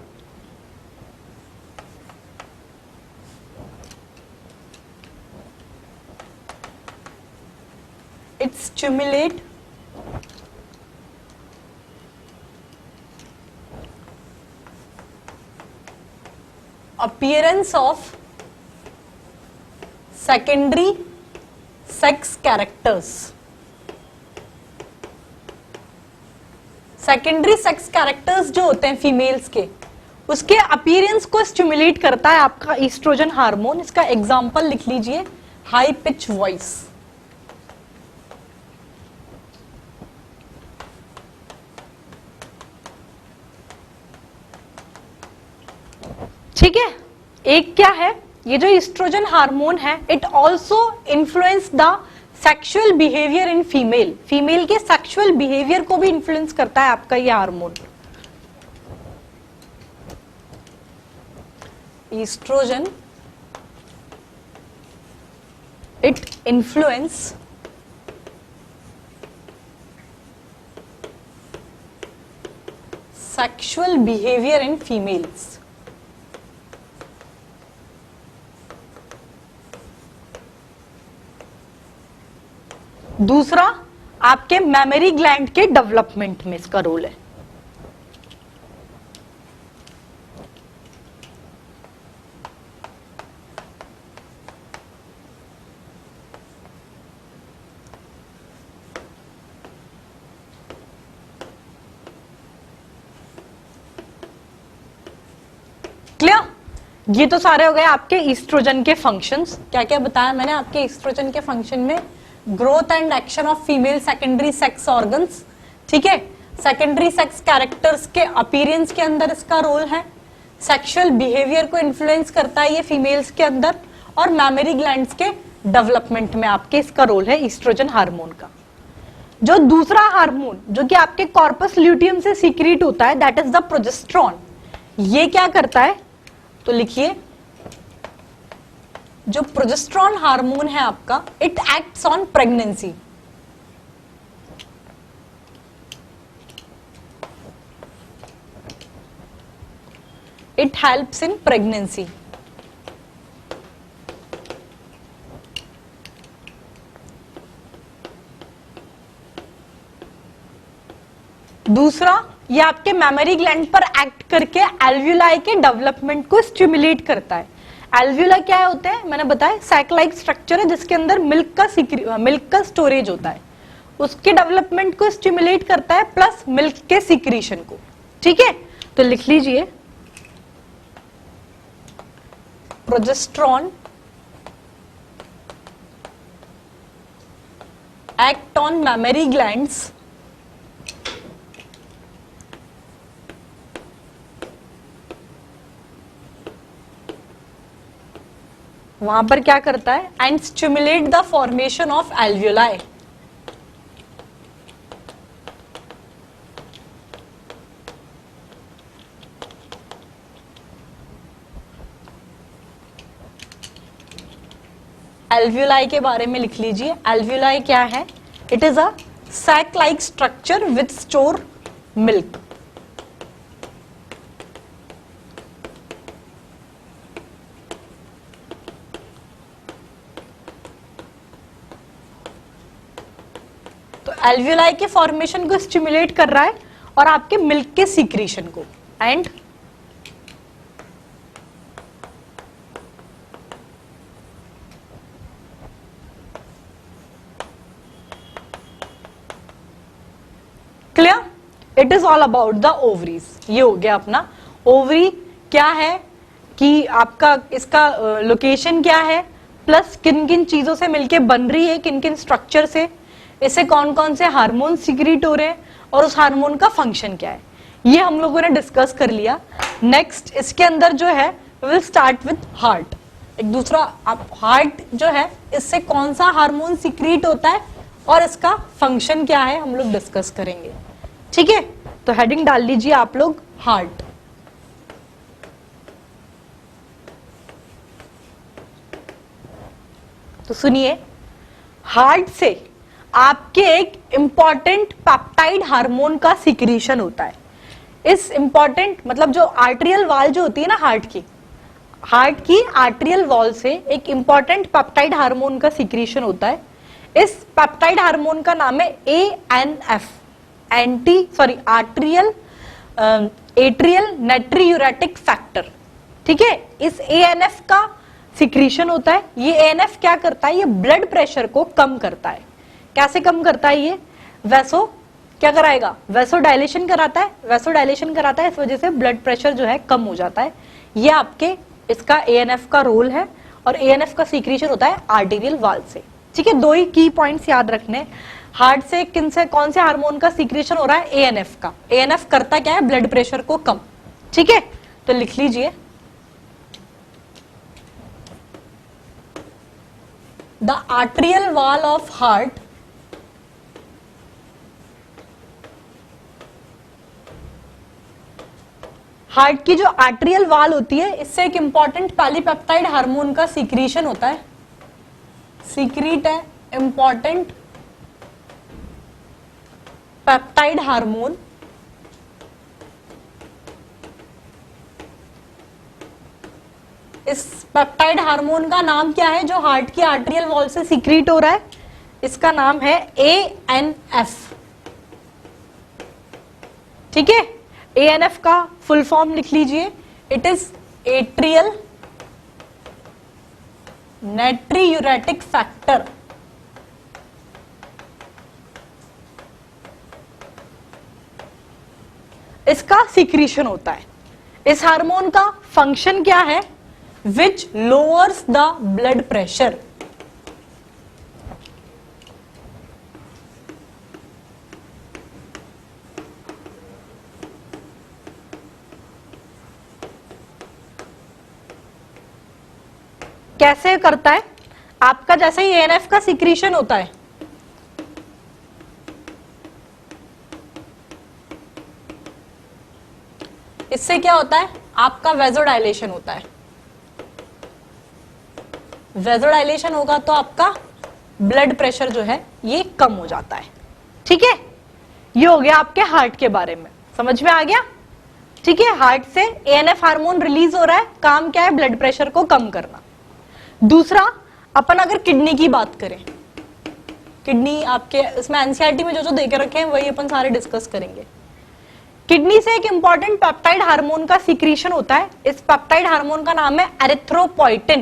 appearance of secondary sex characters। Secondary sex characters जो होते हैं फीमेल्स के, उसके अपीयरेंस को स्टिमुलेट करता है आपका ईस्ट्रोजन हार्मोन। इसका एग्जांपल लिख लीजिए, हाई पिच वॉइस। ठीक है, एक क्या है, ये जो ईस्ट्रोजन हार्मोन है, it also influence the sexual behaviour in female. Female के सेक्सुअल बिहेवियर को भी इन्फ्लुएंस करता है आपका ये hormone. Estrogen it influence sexual behaviour in females. दूसरा, आपके मेमोरी ग्लैंड के डेवलपमेंट में इसका रोल है। क्लियर? ये तो सारे हो गए आपके ईस्ट्रोजन के फंक्शंस। क्या क्या बताया मैंने आपके ईस्ट्रोजन के फंक्शन में, growth and action of female secondary sex organs. ठीक है, सेकेंडरी सेक्स कैरेक्टर्स के अपीयरेंस के अंदर इसका रोल है, सेक्सुअल बिहेवियर को इन्फ्लुएंस करता है ये फीमेल्स के अंदर, और मेमोरी ग्लैंड्स के डेवलपमेंट में आपके इसका रोल है ईस्ट्रोजन हार्मोन का। जो दूसरा हार्मोन जो कि आपके कॉर्पस ल्यूटियम से सीक्रेट होता है, दैट इज द प्रोजेस्टेरॉन। ये क्या करता है, तो लिखिए, जो प्रोजेस्टेरॉन हार्मोन है आपका, it acts on pregnancy. It helps in pregnancy. दूसरा, ये आपके मेमोरी ग्लैंड पर एक्ट करके एल्व्यूलाई के डेवलपमेंट को स्टिमुलेट करता है। एल्व्यूला क्या होते हैं, मैंने बताया सैक लाइक स्ट्रक्चर है जिसके अंदर मिल्क का स्टोरेज होता है, उसके डेवलपमेंट को स्टिमुलेट करता है, प्लस मिल्क के सीक्रेशन को। ठीक है, तो लिख लीजिए, progesterone act on mammary glands वहां पर क्या करता है, and stimulate the formation of alveoli. Alveoli के बारे में लिख लीजिए। एल्वियोलाई क्या है? It is a sac like structure with store milk. तो एल्वियोलाई के फॉर्मेशन को स्टिमुलेट कर रहा है और आपके मिल्क के सीक्रेशन को। And clear? It is all about the ovaries. ये हो गया अपना ओवरी क्या है कि आपका इसका लोकेशन क्या है, प्लस किन किन चीजों से मिलके बन रही है, किन किन स्ट्रक्चर से, इससे कौन कौन से हार्मोन सिक्रीट हो रहे हैं और उस हार्मोन का फंक्शन क्या है, ये हम लोगों ने डिस्कस कर लिया। नेक्स्ट इसके अंदर जो है विल स्टार्ट विद हार्ट। एक दूसरा आप हार्ट जो है इससे कौन सा हार्मोन सिक्रीट होता है और इसका फंक्शन क्या है हम लोग डिस्कस करेंगे। ठीक है, तो हेडिंग डाल लीजिए आप लोग हार्ट। तो सुनिए, हार्ट से आपके एक इंपॉर्टेंट पेप्टाइड हार्मोन का सिक्रीशन होता है। इस इंपॉर्टेंट मतलब जो आर्टेरियल वॉल जो होती है ना हार्ट की आर्टेरियल वॉल से एक इंपॉर्टेंट पेप्टाइड हार्मोन का सिक्रीशन होता है। इस पेप्टाइड हार्मोन का नाम है ANF, एट्रियल नाइट्रियूरेटिक फैक्टर। ठीक है, इस ANF का सिक्रीशन होता है। ये ANF क्या करता है? ये ब्लड प्रेशर को कम करता है। कैसे कम करता है? ये क्या कराएगा? वैसो डायलेशन कराता है। वैसो डायलेशन कराता है, इस वजह से ब्लड प्रेशर जो है कम हो जाता है। ये आपके इसका ANF का रोल है और ANF का सीक्रेशन होता है आर्टेरियल वॉल से। ठीक है, दो ही की पॉइंट्स याद रखने। हार्ट से कौन से हार्मोन का सीक्रेशन हो रहा है? ANF का। ANF करता क्या है? ब्लड प्रेशर को कम। ठीक है, तो लिख लीजिए the arterial wall of heart heart की जो आर्टेरियल वॉल होती है इससे एक इंपॉर्टेंट पॉलीपेप्टाइड हार्मोन का सीक्रेशन होता है, सीक्रेट है इंपॉर्टेंट पेप्टाइड हार्मोन। इस पेप्टाइड हार्मोन का नाम क्या है जो हार्ट की आर्टेरियल वॉल से सीक्रेट हो रहा है? इसका नाम है ANF। ठीक है, ANF का फुल फॉर्म लिख लीजिए। It is atrial natriuretic factor. इसका सीक्रेशन होता है। इस हार्मोन का फंक्शन क्या है? Which lowers the blood pressure. कैसे करता है? आपका जैसे ही ANF का सिक्रीशन होता है, इससे क्या होता है? आपका वेजोडाइलेशन होता है। वेजोडाइलेशन होगा तो आपका ब्लड प्रेशर जो है ये कम हो जाता है। ठीक है, ये हो गया आपके हार्ट के बारे में। समझ में आ गया? ठीक है, हार्ट से ANF हार्मोन रिलीज हो रहा है, काम क्या है? ब्लड प्रेशर को कम करना। दूसरा, अपन अगर किडनी की बात करें, किडनी आपके इसमें NCERT में जो दे के रखे हैं वही अपन सारे डिस्कस करेंगे। किडनी से एक इंपॉर्टेंट पेप्टाइड हार्मोन का सीक्रेशन होता है। इस पेप्टाइड हार्मोन का नाम है एरिथ्रोपोइटिन।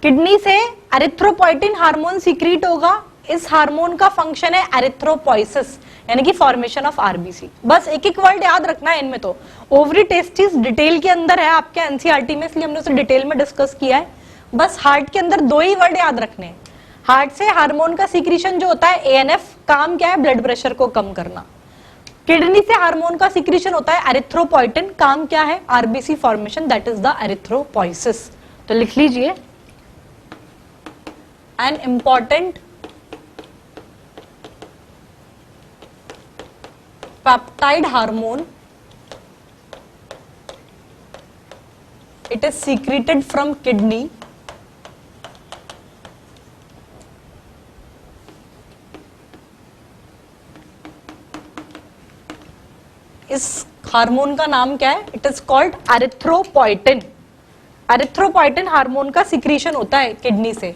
किडनी से एरिथ्रोपोइटिन हार्मोन सीक्रेट होगा। इस हार्मोन का फंक्शन है एरिथ्रोपोइसिस, यानी कि फॉर्मेशन ऑफ RBC। बस एक एक वर्ड याद रखना है इनमें। तो ओवरी टेस्टिस डिटेल के अंदर है आपके NCERT में, इसलिए हमने उसे डिटेल में डिस्कस किया है। बस हार्ट के अंदर दो ही वर्ड याद रखने हैं। हार्ट से हार्मोन का सीक्रेशन जो होता है ANF, काम क्या है? ब्लड प्रेशर को कम करना। किडनी से हार्मोन का सीक्रेशन होता है एरिथ्रोपोइटिन, काम क्या है? RBC formation, that is the erythropoiesis. तो लिख लीजिए an important peptide hormone, it is secreted from kidney इस हार्मोन का नाम क्या है? It is called erythropoietin. Erythropoietin hormone का सिक्रीशन होता है किडनी से।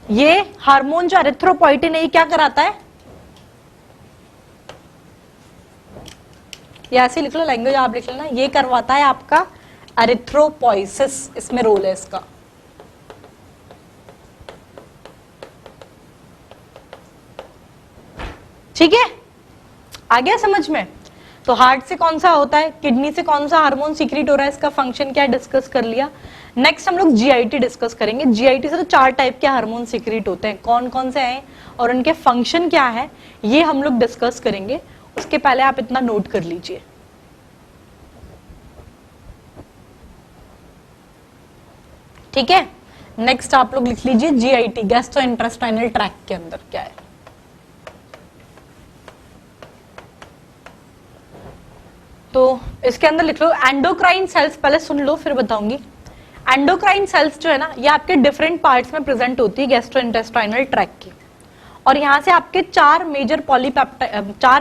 ये हार्मोन जो एरिथ्रोपोइटिन है ये क्या कराता है? ये ऐसे लिख लो, लैंग्वेज आप लिख लेना। ये करवाता है आपका एरिथ्रोपोइसिस, इसमें रोल है इसका। ठीक है, आ गया समझ में? तो हार्ट से कौन सा होता है, किडनी से कौन सा हार्मोन सीक्रेट हो रहा है, इसका फंक्शन क्या डिस्कस कर लिया। नेक्स्ट हम लोग जीआईटी डिस्कस करेंगे। जीआईटी से तो 4 टाइप के हार्मोन सीक्रेट होते हैं, कौन कौन से हैं और उनके फंक्शन क्या है ये हम लोग डिस्कस करेंगे। उसके पहले आप इतना नोट कर लीजिए। ठीक है, नेक्स्ट आप लोग लिख लीजिए जीआईटी, गैस्ट्रो इंटेस्टाइनल ट्रैक्ट के अंदर क्या है। तो इसके अंदर लिख लो एंडोक्राइन सेल्स, पहले सुन लो फिर बताऊंगी। एंडोक्राइन सेल्स जो है ना, ये आपके डिफरेंट पार्ट्स में प्रेजेंट होती है गैस्ट्रोइंटेस्टाइनल ट्रैक्ट की, और यहाँ से आपके 4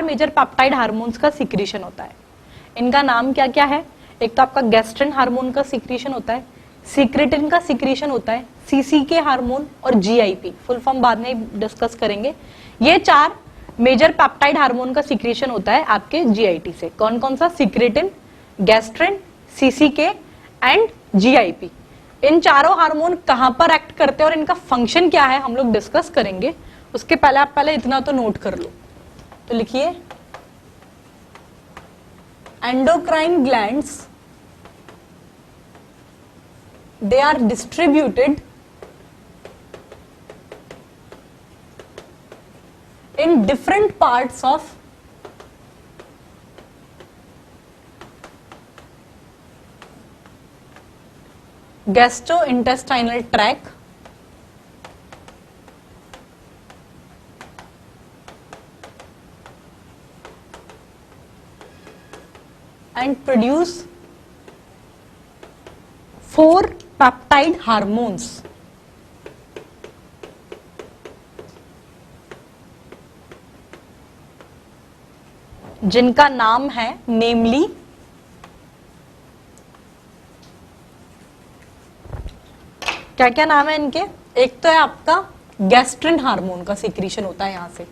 मेजर पेप्टाइड हार्मोन्स का सिक्रीशन होता है। इनका नाम क्या क्या है? एक तो आपका गैस्ट्रिन हार्मोन का सिक्रीशन होता है, सीक्रेटिन का सिक्रीशन होता है, सीसीके हार्मोन और जीआईपी, फुल फॉर्म बाद में डिस्कस करेंगे। ये 4 मेजर पेप्टाइड हार्मोन का सिक्रीशन होता है आपके जीआईटी से। कौन कौन सा? Secretin, gastrin, CCK and GIP. इन चारों हार्मोन कहां पर एक्ट करते हैं और इनका फंक्शन क्या है हम लोग डिस्कस करेंगे। उसके पहले आप पहले इतना तो नोट कर लो। तो लिखिए endocrine glands, they are distributed in different parts of gastrointestinal tract and produce 4 peptide hormones. जिनका नाम है नेमली क्या क्या नाम है इनके? एक तो है आपका गैस्ट्रिन हार्मोन का सिक्रीशन होता है यहां से,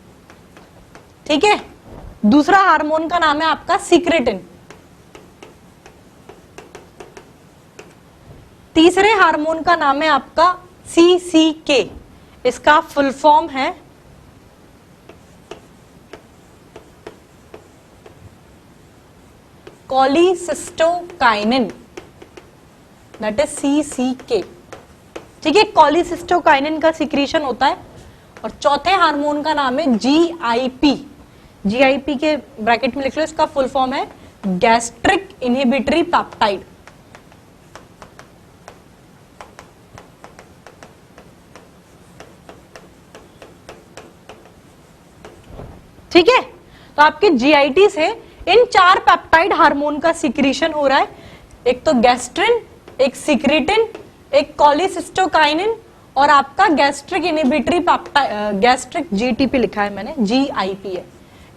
ठीक है। दूसरा हार्मोन का नाम है आपका सीक्रेटिन। तीसरे हार्मोन का नाम है आपका सीसीके, इसका फुल फॉर्म है कॉलीसिस्टोकाइनिन, दैट इज सीसीके, ठीक है। कॉलीसिस्टोकाइनिन का सिक्रीशन होता है। और चौथे हार्मोन का नाम है जीआईपी। जीआईपी के ब्रैकेट में लिख लो, इसका फुल फॉर्म है गैस्ट्रिक इनहिबिटरी पेप्टाइड। ठीक है, तो आपके जीआईटी से इन 4 पेप्टाइड हार्मोन का सिक्रीशन हो रहा है। एक तो गैस्ट्रिन, एक सीक्रेटिन, एक कॉलीसिस्टोकाइनिन और आपका gastric inhibitory peptide, gastric GTP लिखा है मैंने, जीआईपी है,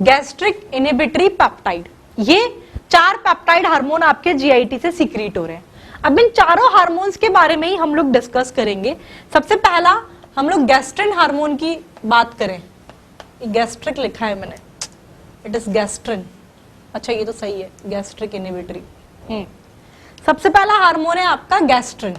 गैस्ट्रिक इनहिबिटरी पेप्टाइड। ये 4 पेप्टाइड हार्मोन आपके जीआईटी से सिक्रीट हो रहे हैं। अब इन चारों हार्मोन्स के बारे में ही हम लोग डिस्कस करेंगे। सबसे पहला हम लोग गैस्ट्रिन हार्मोन की बात करें। गैस्ट्रिक लिखा है मैंने, इट इज गैस्ट्रिन। अच्छा ये तो सही है, गैस्ट्रिक इनहिबिटरी। सबसे पहला हार्मोन है आपका गैस्ट्रिन।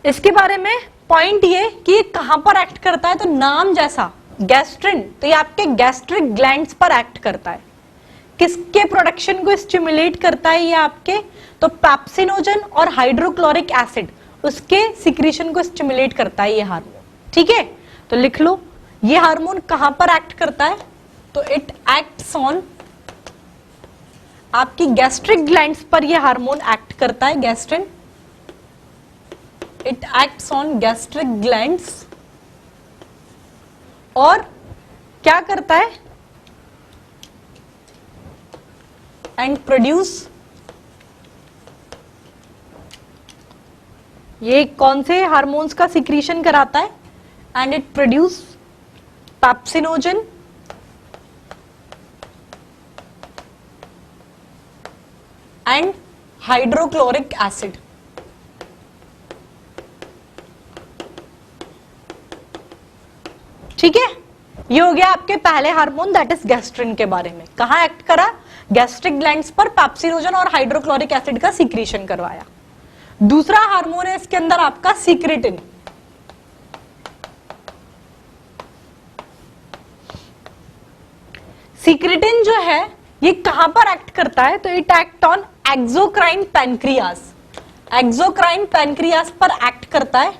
इसके बारे में पॉइंट ये कि ये कहां पर एक्ट करता है, तो नाम जैसा गैस्ट्रिन, तो ये आपके गैस्ट्रिक ग्लैंड्स पर एक्ट करता है। किसके प्रोडक्शन को स्टिमुलेट करता है ये आपके, तो पेप्सिनोजन और हाइड्रोक्लोरिक एसिड, उसके सिक्रीशन को स्टिमुलेट करता है ये हार्मोन, ठीक है। तो लिख लो ये हार्मोन कहां पर एक्ट करता है, तो इट एक्ट्स ऑन, आपकी गैस्ट्रिक ग्लैंड्स पर ये हार्मोन एक्ट करता है, gastrin. It acts on gastric glands और क्या करता है, एंड प्रोड्यूस ये कौन से हार्मोन्स का सिक्रीशन कराता है? And it produce pepsinogen and hydrochloric acid. ठीक है, ये हो गया आपके पहले हार्मोन, दैट इज गैस्ट्रिन के बारे में। कहां एक्ट करा? गैस्ट्रिक ग्लैंड्स पर पेप्सिनोजन और हाइड्रोक्लोरिक एसिड का सिक्रीशन करवाया। दूसरा हार्मोन है इसके अंदर आपका सीक्रेटिन। सीक्रेटिन जो है ये कहां पर एक्ट करता है? तो it act on exocrine pancreas. Exocrine pancreas पर एक्ट करता है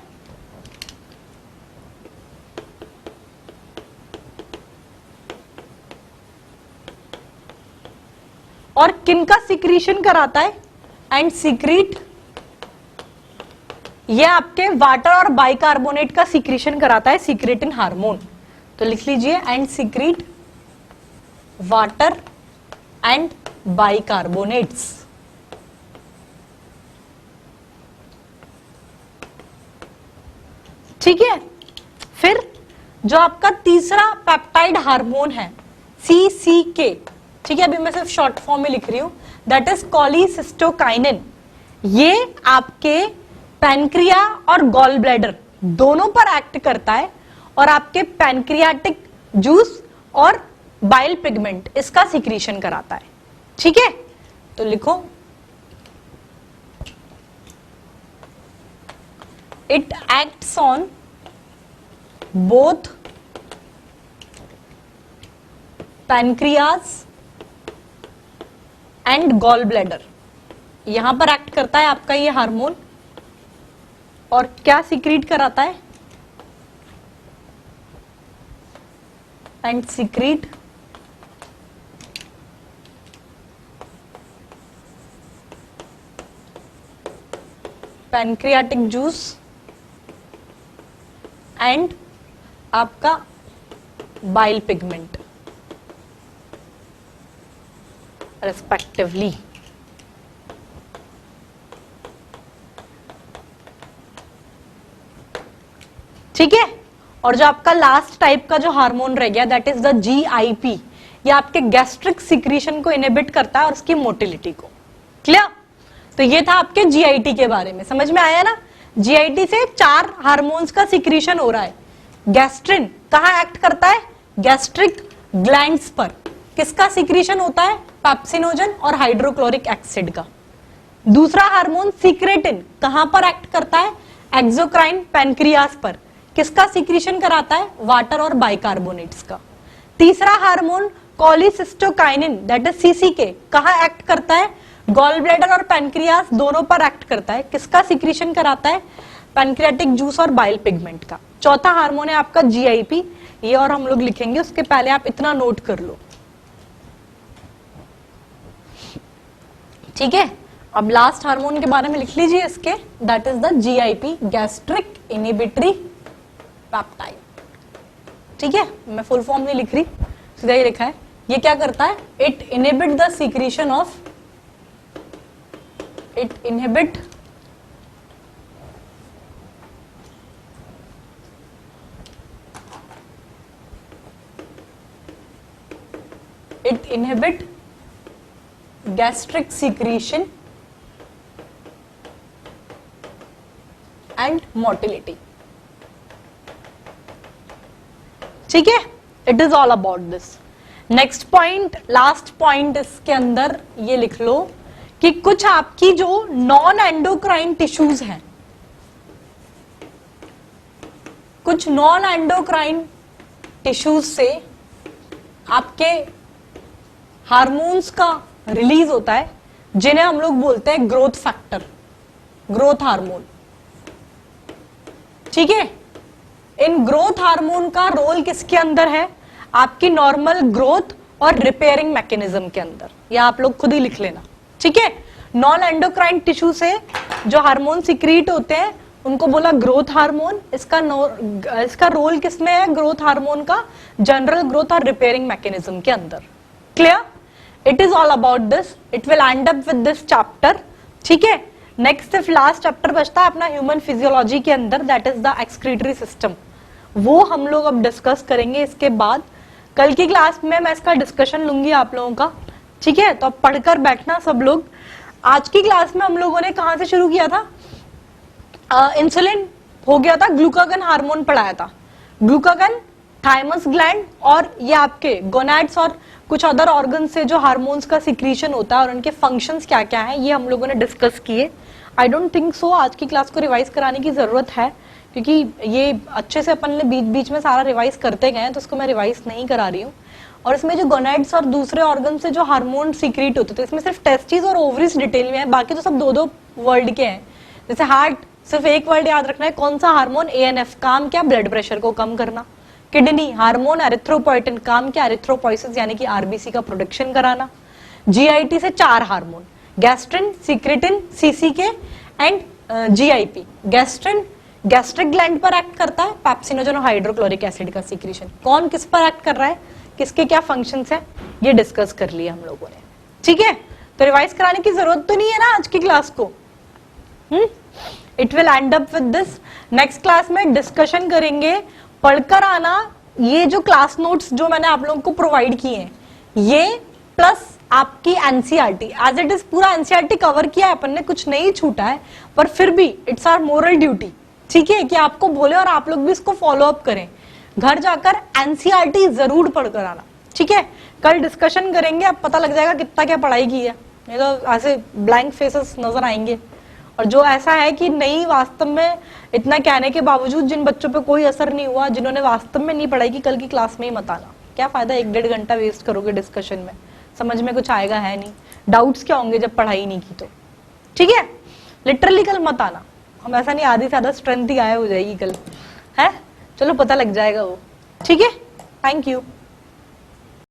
और किनका सिक्रीशन कराता है? एंड सीक्रीट, ये आपके वाटर और बाइकार्बोनेट का सिक्रीशन कराता है सीक्रेटिन हार्मोन। तो लिख लीजिए, and secrete water and bicarbonates. ठीक है, फिर जो आपका तीसरा पेप्टाइड हार्मोन है CCK, ठीक है, अभी मैं सिर्फ शॉर्ट फॉर्म में लिख रही हूं, दैट इज कोलिसिस्टोकाइनिन। ये आपके पैनक्रिया और गॉल ब्लैडर दोनों पर एक्ट करता है और आपके पैनक्रियाटिक जूस और बाइल पिगमेंट इसका सिक्रीशन कराता है। ठीक है, तो लिखो, it acts on both pancreas and gall bladder. यहां पर एक्ट करता है आपका ये हार्मोन और क्या सीक्रेट कराता है? And secret pancreatic juice and आपका बाइल पिगमेंट रेस्पेक्टिवली। ठीक है, और जो आपका लास्ट टाइप का जो हार्मोन रह गया दैट इज द GIP, ये आपके गैस्ट्रिक सिक्रीशन को इनहिबिट करता है और उसकी मोटिलिटी को। क्लियर? तो ये था आपके GIT के बारे में, समझ में आया ना? GIT से 4 हार्मोन्स का सिक्रीशन हो रहा है। गैस्ट्रिन कहां एक्ट करता है? गैस्ट्रिक ग्लैंड्स पर। किसका सिक्रीशन होता है? पेप्सिनोजन और हाइड्रोक्लोरिक एसिड का। दूसरा हार्मोन सीक्रेटिन कहां पर एक्ट करता है? एक्सोक्राइन पैनक्रियास पर। किसका सिक्रीशन कराता है? वाटर और बाइकार्बोनेट्स का। तीसरा hormone cholecystokinin that is CCK कहां एक्ट करता है? गॉल ब्लैडर और पैनक्रियास दोनों पर एक्ट करता है। किसका सिक्रीशन कराता है? पैनक्रियाटिक जूस और बाइल पिगमेंट का। चौथा हार्मोन है आपका GIP, ये और हम लोग लिखेंगे, उसके पहले आप इतना नोट कर लो। ठीक है, अब लास्ट हार्मोन के बारे में लिख लीजिए इसके, that is the GIP, gastric inhibitory peptide. ठीक है, मैं फुल फॉर्म नहीं लिख रही, सीधा ही लिखा है। ये क्या करता है? It inhibit the secretion of, it inhibit gastric secretion and motility. ठीक है, it is all about this. Next point, last point इसके अंदर ये लिख लो कि कुछ आपकी जो नॉन एंडोक्राइन टिश्यूज हैं, कुछ नॉन एंडोक्राइन टिश्यूज से आपके हार्मोन्स का रिलीज होता है जिन्हें हम लोग बोलते हैं ग्रोथ फैक्टर, ग्रोथ हार्मोन। ठीक है, इन ग्रोथ हार्मोन का रोल किसके अंदर है? आपकी नॉर्मल ग्रोथ और रिपेयरिंग मैकेनिज्म के अंदर। या आप लोग खुद ही लिख लेना। ठीक है, नॉन एंडोक्राइन टिश्यू से जो हार्मोन सिक्रीट होते हैं उनको बोला ग्रोथ हार्मोन। इसका रोल किसमें है? ग्रोथ हार्मोन का जनरल ग्रोथ और रिपेयरिंग मैकेनिज्म के अंदर। Clear? It is all about this, it will end up with this chapter. ठीक है, नेक्स्ट सिर्फ लास्ट चैप्टर बचता है अपना ह्यूमन फिजियोलॉजी के अंदर, that is the excretory system. वो हम लोग अब डिस्कस करेंगे इसके बाद। कल की क्लास में मैं इसका डिस्कशन लूंगी आप लोगों का, ठीक है? तो अब पढ़कर बैठना सब लोग। आज की क्लास में हम लोगों ने कहां से शुरू किया था? इंसुलिन हो गया था, ग्लूकागन हार्मोन पढ़ाया था, ग्लूकागन, थाइमस ग्लैंड और ये आपके गोनैड्स और कुछ अदर ऑर्गन से जो हार्मोन्स का सिक्रीशन होता है और उनके फंक्शंस क्या क्या है, ये हम लोगों ने डिस्कस किए। आई डोंट थिंक सो आज की क्लास को रिवाइज कराने की जरूरत है, क्योंकि ये अच्छे से अपन ने बीच बीच में सारा रिवाइज करते गए, तो उसको मैं रिवाइज नहीं करा रही हूँ। और इसमें जो गोनैड्स और दूसरे ऑर्गन से जो हार्मोन सीक्रेट होते थे, इसमें सिर्फ टेस्टिस और ओवरीज डिटेल में है, बाकी तो सब दो दो वर्ड के हैं। जैसे हार्ट, सिर्फ एक वर्ड याद रखना है, कौन सा हार्मोन, ANF, काम क्या, ब्लड प्रेशर को कम करना। किडनी हार्मोन एरिथ्रोपोइटिन, काम क्या, एरिथ्रोपोइसिस यानी कि RBC का प्रोडक्शन कराना। GIT से 4 hormone, gastrin, secretin, CCK and GIP। Gastrin gastric gland पर एक्ट करता है, पेप्सिनोजन और हाइड्रोक्लोरिक एसिड का सीक्रेशन। कौन किस पर एक्ट कर रहा है, किसके क्या फंक्शंस है, ये डिस्कस कर लिया हम लोगों ने, ठीक है? तो रिवाइज कराने की जरूरत तो नहीं है ना आज की क्लास को। It will end up with this. Next class में डिस्कशन करेंगे, पढ़कर आना। ये जो क्लास नोट्स जो मैंने आप लोगों को प्रोवाइड किए हैं, ये प्लस आपकी NCERT, एज इट इज पूरा NCERT कवर किया है अपन ने, कुछ नहीं छूटा है, पर फिर भी इट्स आवर मोरल ड्यूटी, ठीक है, कि आपको बोले और आप लोग भी इसको फॉलो अप करें। घर जाकर NCERT जरूर पढ़कर आना, ठीक है? कल डिस्कशन करेंगे, अब पता लग जाएगा कितना क्या पढ़ाई की है, नहीं तो ऐसे ब्लैंक फेसेस नजर आएंगे। और जो ऐसा है कि नहीं, वास्तव में इतना कहने के बावजूद जिन बच्चों पे कोई असर नहीं हुआ, जिन्होंने वास्तव में नहीं पढ़ाई की, कल की क्लास में ही मत आना। क्या फायदा 1-1.5 घंटा वेस्ट करोगे डिस्कशन में, समझ में कुछ आएगा है नहीं, डाउट्स क्या होंगे जब पढ़ाई नहीं की तो, ठीक है? लिटरली कल मत आना, हम ऐसा नहीं, आधी से ज्यादा स्ट्रेंथ ही गायब हो जाएगी कल, है? चलो पता लग जाएगा वो, ठीक है? Thank you.